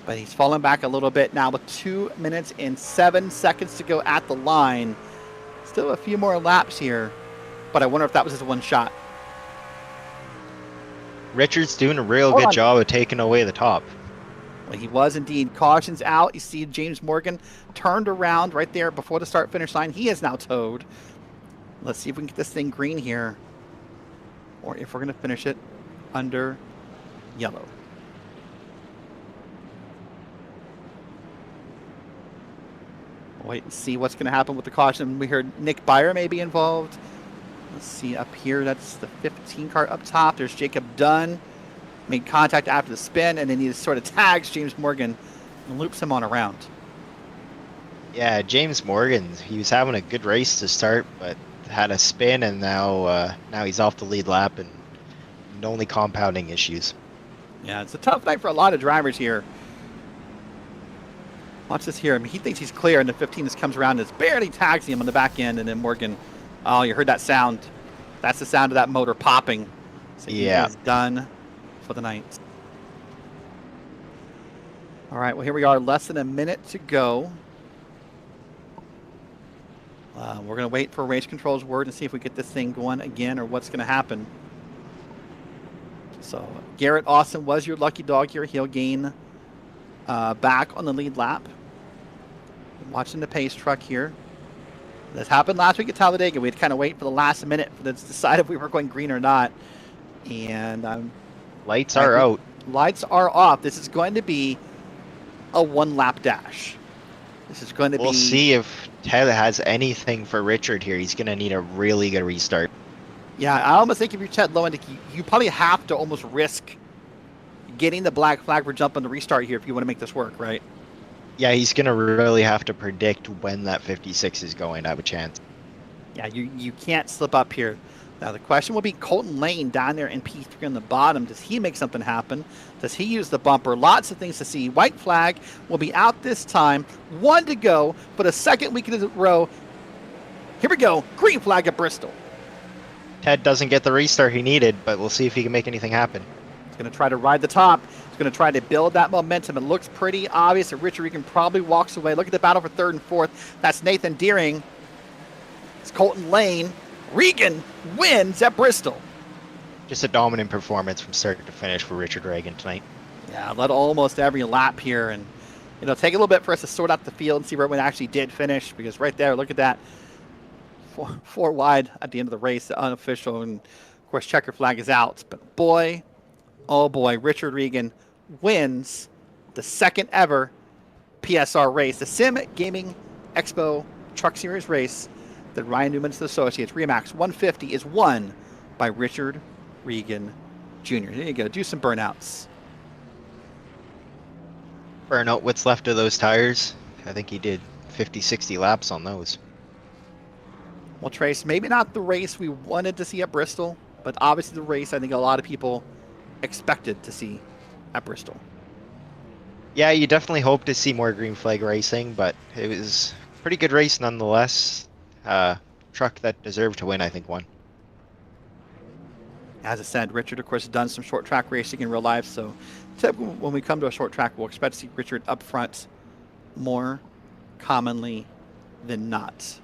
but he's falling back a little bit now with 2 minutes and 7 seconds to go at the line. Still a few more laps here, but I wonder if that was just one shot. Richard's doing a real good job of taking away the top. Well, he was indeed. Caution's out. You see James Morgan turned around right there before the start-finish line. He is now towed. Let's see if we can get this thing green here, or if we're going to finish it under yellow. Wait and see what's going to happen with the caution. We heard Nick Byer may be involved. Let's see up here. That's the 15 car up top. There's Jacob Dunn. Made contact after the spin, and then he sort of tags James Morgan and loops him on around. Yeah, James Morgan, he was having a good race to start, but had a spin, and now he's off the lead lap and only compounding issues. Yeah, it's a tough night for a lot of drivers here. Watch this here. I mean, he thinks he's clear, and the 15 just comes around and just barely tags him on the back end, and then Morgan, oh, you heard that sound. That's the sound of that motor popping. So he is done for the night. All right, well, here we are, less than a minute to go. We're going to wait for race control's word and see if we get this thing going again or what's going to happen. So Garrett Austin was your lucky dog here. He'll gain back on the lead lap. Watching the pace truck here. This happened last week at Talladega. We'd kind of wait for the last minute to decide if we were going green or not. And lights are out. Lights are off. This is going to be a one-lap dash. This is going to We'll see if Ted has anything for Richard here. He's going to need a really good restart. Yeah, I almost think if you're Ted Lowendick, you probably have to almost risk getting the black flag for jump on the restart here if you want to make this work, right? Yeah, he's going to really have to predict when that 56 is going to have a chance. Yeah, you can't slip up here. Now, the question will be Colton Lane down there in P3 on the bottom. Does he make something happen? Does he use the bumper? Lots of things to see. White flag will be out this time. 1 to go for the second week in a row. Here we go. Green flag at Bristol. Ted doesn't get the restart he needed, but we'll see if he can make anything happen. He's going to try to ride the top. He's going to try to build that momentum. It looks pretty obvious that Richard Regan probably walks away. Look at the battle for third and fourth. That's Nathan Deering. It's Colton Lane. Regan wins at Bristol. Just a dominant performance from start to finish for Richard Regan tonight. Yeah, led almost every lap here, and take a little bit for us to sort out the field and see where we actually did finish, because right there, look at that, four wide at the end of the race, the unofficial, and of course checker flag is out. But boy, oh boy, Richard Regan wins the second ever PSR race, the Sim Gaming Expo Truck Series race. The Ryan Newman's Associates Remax 150 is won by Richard Regan Jr. There you go. Do some burnouts. Burn out what's left of those tires. I think he did 50, 60 laps on those. Well, Trace, maybe not the race we wanted to see at Bristol, but obviously the race I think a lot of people expected to see at Bristol. Yeah, you definitely hope to see more green flag racing, but it was a pretty good race nonetheless. Truck that deserved to win, I think, won. As I said, Richard, of course, has done some short track racing in real life, so typically when we come to a short track, we'll expect to see Richard up front more commonly than not.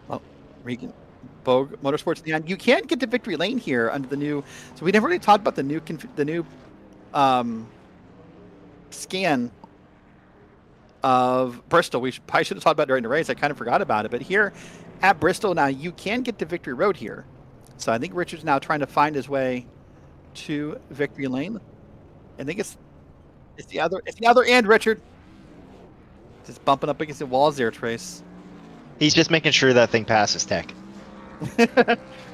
Well, Regan, Bogue Motorsports, and you can get to victory lane here under the new. So we never really talked about the new scan of Bristol. We probably should have talked about it during the race. I kind of forgot about it. But here at Bristol now, you can get to Victory Road here. So I think Richard's now trying to find his way to Victory Lane. I think it's the other end, Richard. Just bumping up against the walls there, Trace. He's just making sure that thing passes tech.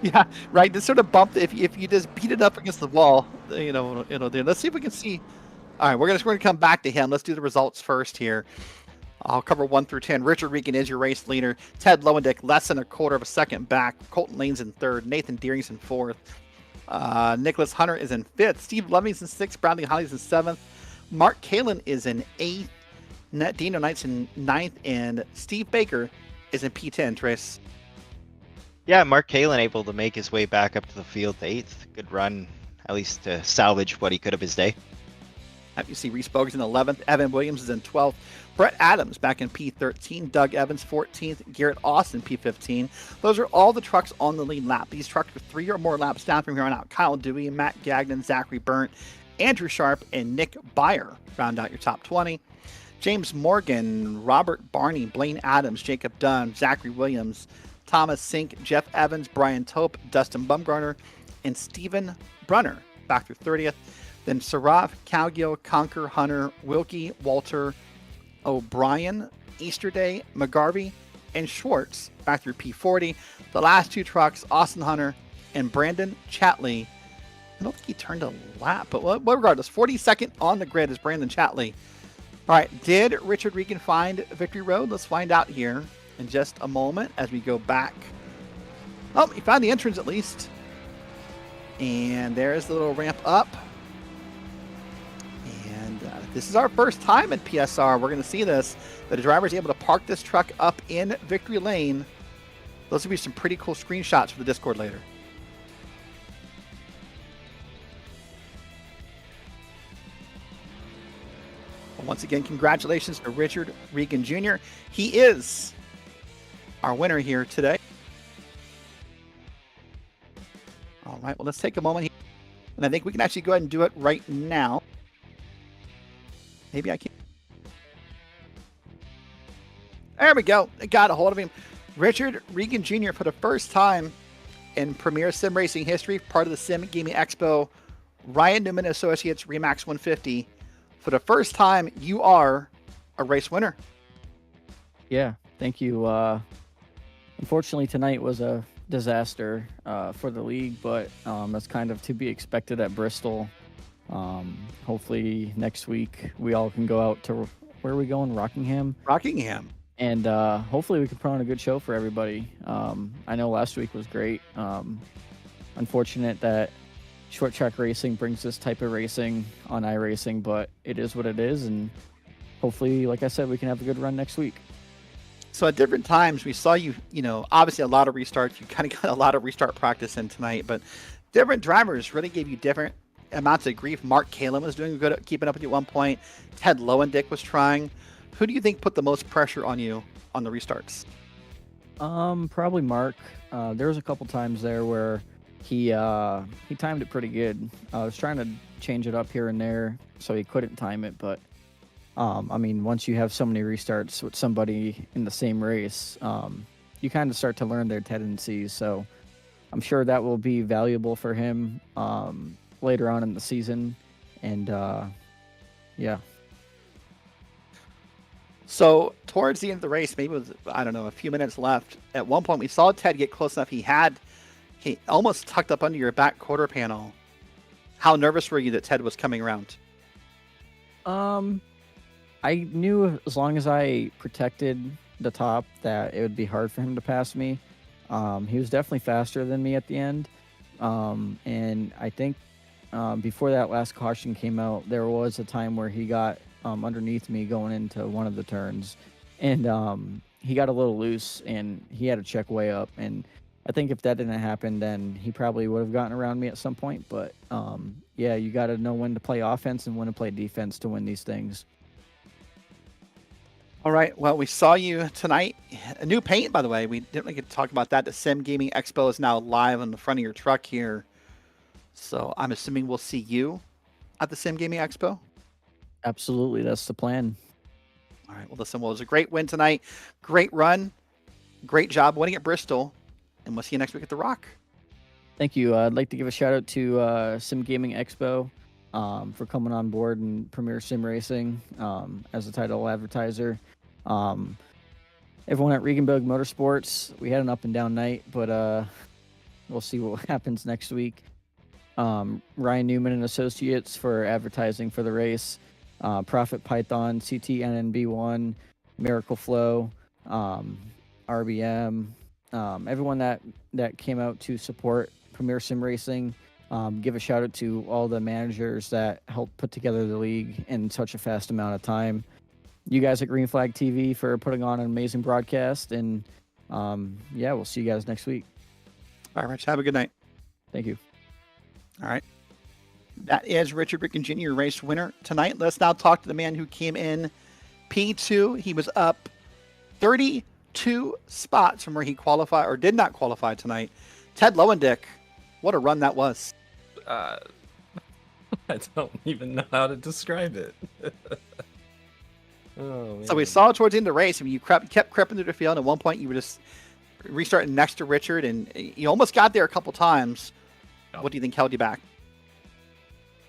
Yeah, right. This sort of bump, if you just beat it up against the wall, there. Let's see if we can see. All right, we're gonna come back to him. Let's do the results first here. I'll cover 1 through 10. Richard Regan is your race leader. Ted Lowendick, less than a quarter of a second back. Colton Lane's in third. Nathan Deering's in fourth. Nicholas Hunter is in 5th. Steve Loving's in 6th. Bradley Holly's in 7th. Mark Kalin is in 8th. Dino Knight's in 9th. And Steve Baker is in P10, Trace. Yeah, Mark Kalin able to make his way back up to the field to 8th. Good run, at least to salvage what he could of his day. You see Reese Bogues in 11th. Evan Williams is in 12th. Brett Adams back in P13. Doug Evans 14th. Garrett Austin P15. Those are all the trucks on the lead lap. These trucks are 3 or more laps down from here on out. Kyle Dewey, Matt Gagnon, Zachary Burnt, Andrew Sharp, and Nick Byer round out your top 20. James Morgan, Robert Barney, Blaine Adams, Jacob Dunn, Zachary Williams, Thomas Sink, Jeff Evans, Brian Tope, Dustin Bumgarner, and Stephen Brunner back through 30th. Then Saraf, Cowgill, Conker, Hunter, Wilkie, Walter, O'Brien, Easterday, McGarvey, and Schwartz back through P40. The last 2 trucks, Austin Hunter and Brandon Chatley. I don't think he turned a lap, but regardless, 42nd on the grid is Brandon Chatley. All right, did Richard Regan find Victory Road? Let's find out here in just a moment as we go back. Oh, he found the entrance at least. And there's the little ramp up. And this is our first time at PSR. We're going to see this. The driver is able to park this truck up in Victory Lane. Those will be some pretty cool screenshots for the Discord later. Well, once again, congratulations to Richard Regan Jr. He is our winner here today. All right, well, let's take a moment here. And I think we can actually go ahead and do it right now. Maybe I can. There we go. I got a hold of him. Richard Regan Jr. for the first time in Premier Sim Racing history, part of the SimGamingExpo Ryan Newman Associates Remax 150. For the first time, you are a race winner. Yeah, thank you. Unfortunately, tonight was a disaster for the league, but that's kind of to be expected at Bristol. Hopefully next week we all can go out to, where are we going? Rockingham? Rockingham. And hopefully we can put on a good show for everybody. I know last week was great. Unfortunate that short track racing brings this type of racing on iRacing, but it is what it is. And hopefully, like I said, we can have a good run next week. So at different times, we saw you, obviously a lot of restarts. You kind of got a lot of restart practice in tonight, but different drivers really gave you different amounts of grief. Mark Kalin was doing good at keeping up with you at one point. Ted Lowendick was trying. Who do you think put the most pressure on you on the restarts? Probably Mark. There was a couple times there where he timed it pretty good. I was trying to change it up here and there so he couldn't time it, but I mean, once you have so many restarts with somebody in the same race, you kind of start to learn their tendencies. So I'm sure that will be valuable for him later on in the season. And yeah. So towards the end of the race, maybe it was, I don't know, a few minutes left. At one point, we saw Ted get close enough. He almost tucked up under your back quarter panel. How nervous were you that Ted was coming around? I knew as long as I protected the top that it would be hard for him to pass me. He was definitely faster than me at the end. And I think before that last caution came out, there was a time where he got underneath me going into one of the turns. And he got a little loose and he had to check way up. And I think if that didn't happen, then he probably would have gotten around me at some point. But yeah, you got to know when to play offense and when to play defense to win these things. All right. Well, we saw you tonight. A new paint, by the way. We didn't really get to talk about that. The SimGamingExpo is now live on the front of your truck here. So I'm assuming we'll see you at the SimGamingExpo. Absolutely. That's the plan. All right. Well, listen, it was a great win tonight. Great run. Great job winning at Bristol. And we'll see you next week at The Rock. Thank you. I'd like to give a shout out to SimGamingExpo for coming on board and Premier Sim Racing as a title advertiser. Everyone at Regenboog Motorsports, we had an up and down night, but we'll see what happens next week. Ryan Newman and Associates for advertising for the race. Profit Python, CTNNB1, Miracle Flow, RBM, everyone that came out to support Premier Sim Racing. give a shout out to all the managers that helped put together the league in such a fast amount of time. You guys at Green Flag TV for putting on an amazing broadcast. And yeah, we'll see you guys next week. All right, Rich, have a good night. Thank you. All right. That is Richard Ricken Jr., your race winner tonight. Let's now talk to the man who came in P2. He was up 32 spots from where he qualified or did not qualify tonight. Ted Lowendick, what a run that was. I don't even know how to describe it. Oh, man. So we saw towards the end of the race, I mean, you kept creeping through the field. At one point, you were just restarting next to Richard, and you almost got there a couple times. Yep. What do you think held you back?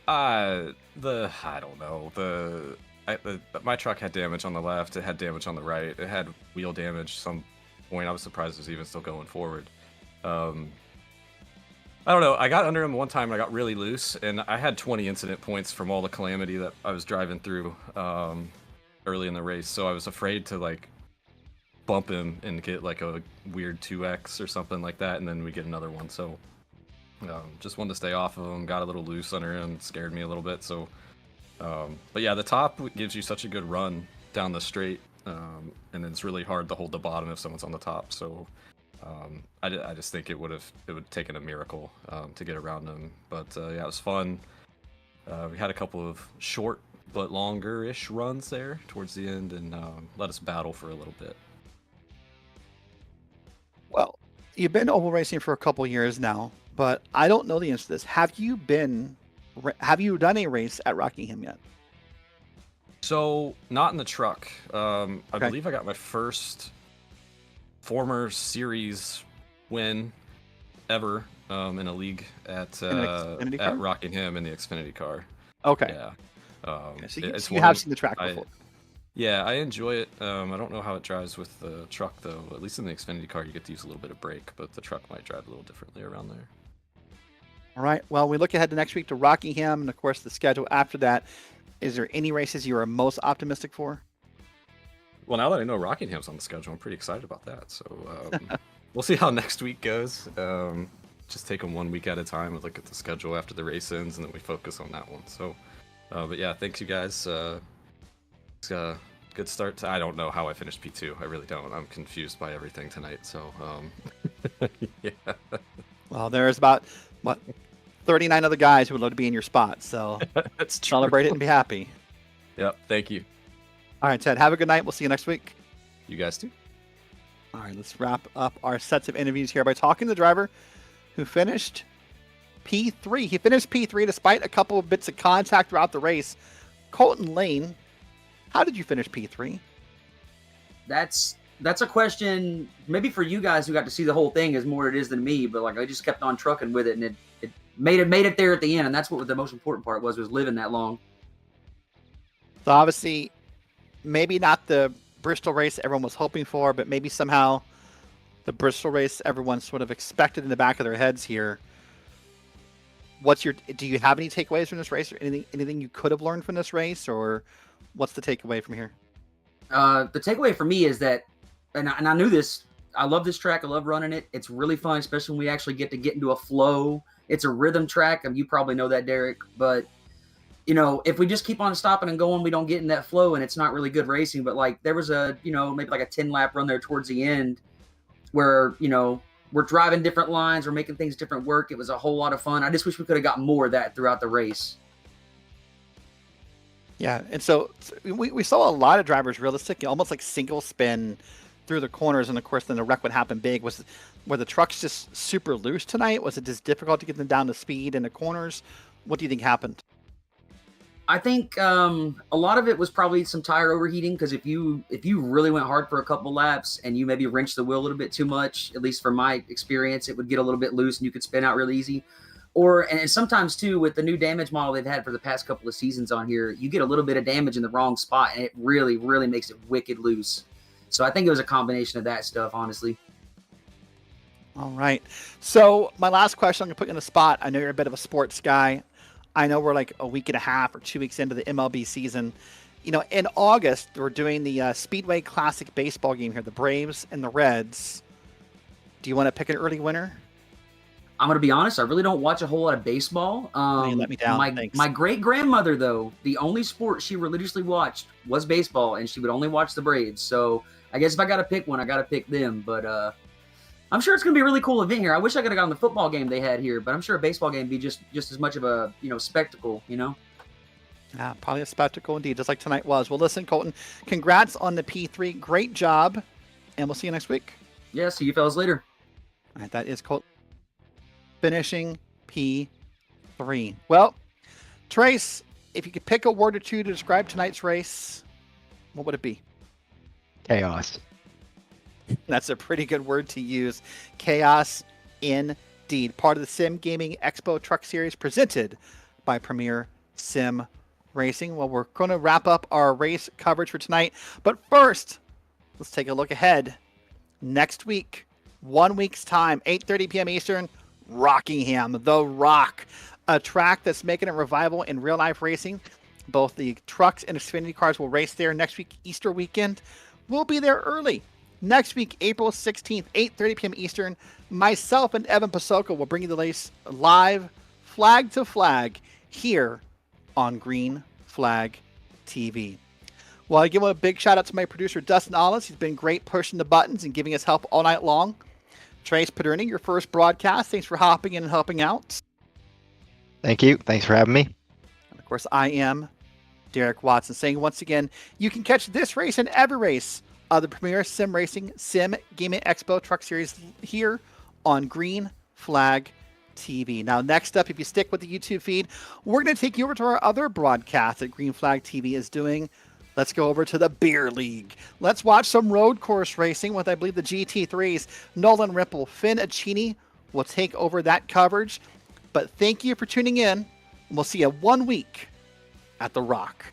I don't know. My truck had damage on the left. It had damage on the right. It had wheel damage. Some point, I was surprised it was even still going forward. I don't know. I got under him one time and I got really loose, and I had 20 incident points from all the calamity that I was driving through early in the race. So I was afraid to like bump him and get like a weird 2x or something like that, and then we get another one. So just wanted to stay off of him. Got a little loose under him. Scared me a little bit. So, but yeah, the top gives you such a good run down the straight, and it's really hard to hold the bottom if someone's on the top. So. I just think it would taken a miracle to get around them, but yeah, it was fun. We had a couple of short but longer-ish runs there towards the end, and let us battle for a little bit. Well, you've been oval racing for a couple years now, but I don't know the answer to this. Have you done a race at Rockingham yet? So not in the truck. I Okay. believe I got my first former series win ever in a league at Xfinity car? Rockingham in the Xfinity car. Okay. Yeah. Okay, so it's you one have of- seen the track before. Yeah, I enjoy it. I don't know how it drives with the truck though. At least in the Xfinity car, you get to use a little bit of brake, but the truck might drive a little differently around there. All right. Well, we look ahead to next week to Rockingham, and of course the schedule after that. Is there any races you are most optimistic for? Well, now that I know Rockingham's on the schedule, I'm pretty excited about that. So we'll see how next week goes. Just take them 1 week at a time and look at the schedule after the race ends, and then we focus on that one. So, but yeah, thanks you guys. It's a good start. I don't know how I finished P2. I really don't. I'm confused by everything tonight. So, yeah. Well, there's about 39 other guys who would love to be in your spot. So That's true. celebrate it and be happy. Yep. Thank you. All right, Ted. Have a good night. We'll see you next week. You guys too. All right, let's wrap up our sets of interviews here by talking to the driver who finished P3. He finished P3 despite a couple of bits of contact throughout the race. Colton Lane, how did you finish P3? That's a question maybe for you guys who got to see the whole thing is more it is than me, but like I just kept on trucking with it, and it made it there at the end, and that's what the most important part was living that long. So obviously, maybe not the Bristol race everyone was hoping for, but maybe somehow the Bristol race everyone sort of expected in the back of their heads here. Do you have any takeaways from this race, or anything you could have learned from this race, or what's the takeaway from here? The takeaway for me is that, and I knew this, I love this track. I love running it. It's really fun, especially when we actually get into a flow. It's a rhythm track, and you probably know that, Derrick. But, if we just keep on stopping and going, we don't get in that flow, and it's not really good racing. But, like, there was maybe like a 10-lap run there towards the end where, we're driving different lines. We're making things different work. It was a whole lot of fun. I just wish we could have got more of that throughout the race. Yeah, and so we saw a lot of drivers realistic, almost like single spin through the corners, and of course then the wreck would happen big. Were the trucks just super loose tonight? Was it just difficult to get them down to speed in the corners? What do you think happened? I think a lot of it was probably some tire overheating, because if you really went hard for a couple laps and you maybe wrenched the wheel a little bit too much, at least from my experience, it would get a little bit loose and you could spin out really easy. And sometimes too, with the new damage model they've had for the past couple of seasons on here, you get a little bit of damage in the wrong spot and it really, really makes it wicked loose. So I think it was a combination of that stuff, honestly. All right. So my last question, I'm going to put you on the spot. I know you're a bit of a sports guy. I know we're like a week and a half or 2 weeks into the MLB season. In August, we're doing the Speedway Classic baseball game here, the Braves and the Reds. Do you want to pick an early winner? I'm gonna be honest. I really don't watch a whole lot of baseball. You let me down. Thanks. My great grandmother, though, the only sport she religiously watched was baseball, and she would only watch the Braves. So I guess if I got to pick one, I got to pick them. But I'm sure it's gonna be a really cool event here. I wish I could have gone to the football game they had here, but I'm sure a baseball game would be just as much of a spectacle. Yeah, probably a spectacle indeed, just like tonight was. Well, listen, Colton, congrats on the P3. Great job, and we'll see you next week. Yeah, see you fellas later. All right, that is Colton finishing P3. Well, Trace, if you could pick a word or two to describe tonight's race, what would it be? Chaos. That's a pretty good word to use. Chaos indeed. Part of the SimGamingExpo Truck Series presented by Premier Sim Racing. Well, we're going to wrap up our race coverage for tonight. But first, let's take a look ahead. Next week, 1 week's time, 8:30 p.m. Eastern, Rockingham, The Rock, a track that's making a revival in real-life racing. Both the trucks and Xfinity cars will race there next week, Easter weekend. We'll be there early. Next week, April 16th, 8:30 p.m. Eastern, myself and Evan Posocco will bring you the race live, flag to flag, here on Green Flag TV. Well, I give a big shout out to my producer, Dustin Ollis. He's been great pushing the buttons and giving us help all night long. Trace Paderni, your first broadcast. Thanks for hopping in and helping out. Thank you. Thanks for having me. And of course, I am Derrick Watson, saying once again, you can catch this race and every race of the Premier Sim Racing SimGamingExpo Truck Series here on Green Flag TV. Now, next up, if you stick with the YouTube feed, we're going to take you over to our other broadcast that Green Flag TV is doing. Let's go over to the Beer League. Let's watch some road course racing with, I believe, the GT3s. Nolan Ripple, Finn Acini will take over that coverage. But thank you for tuning in. We'll see you 1 week at The Rock.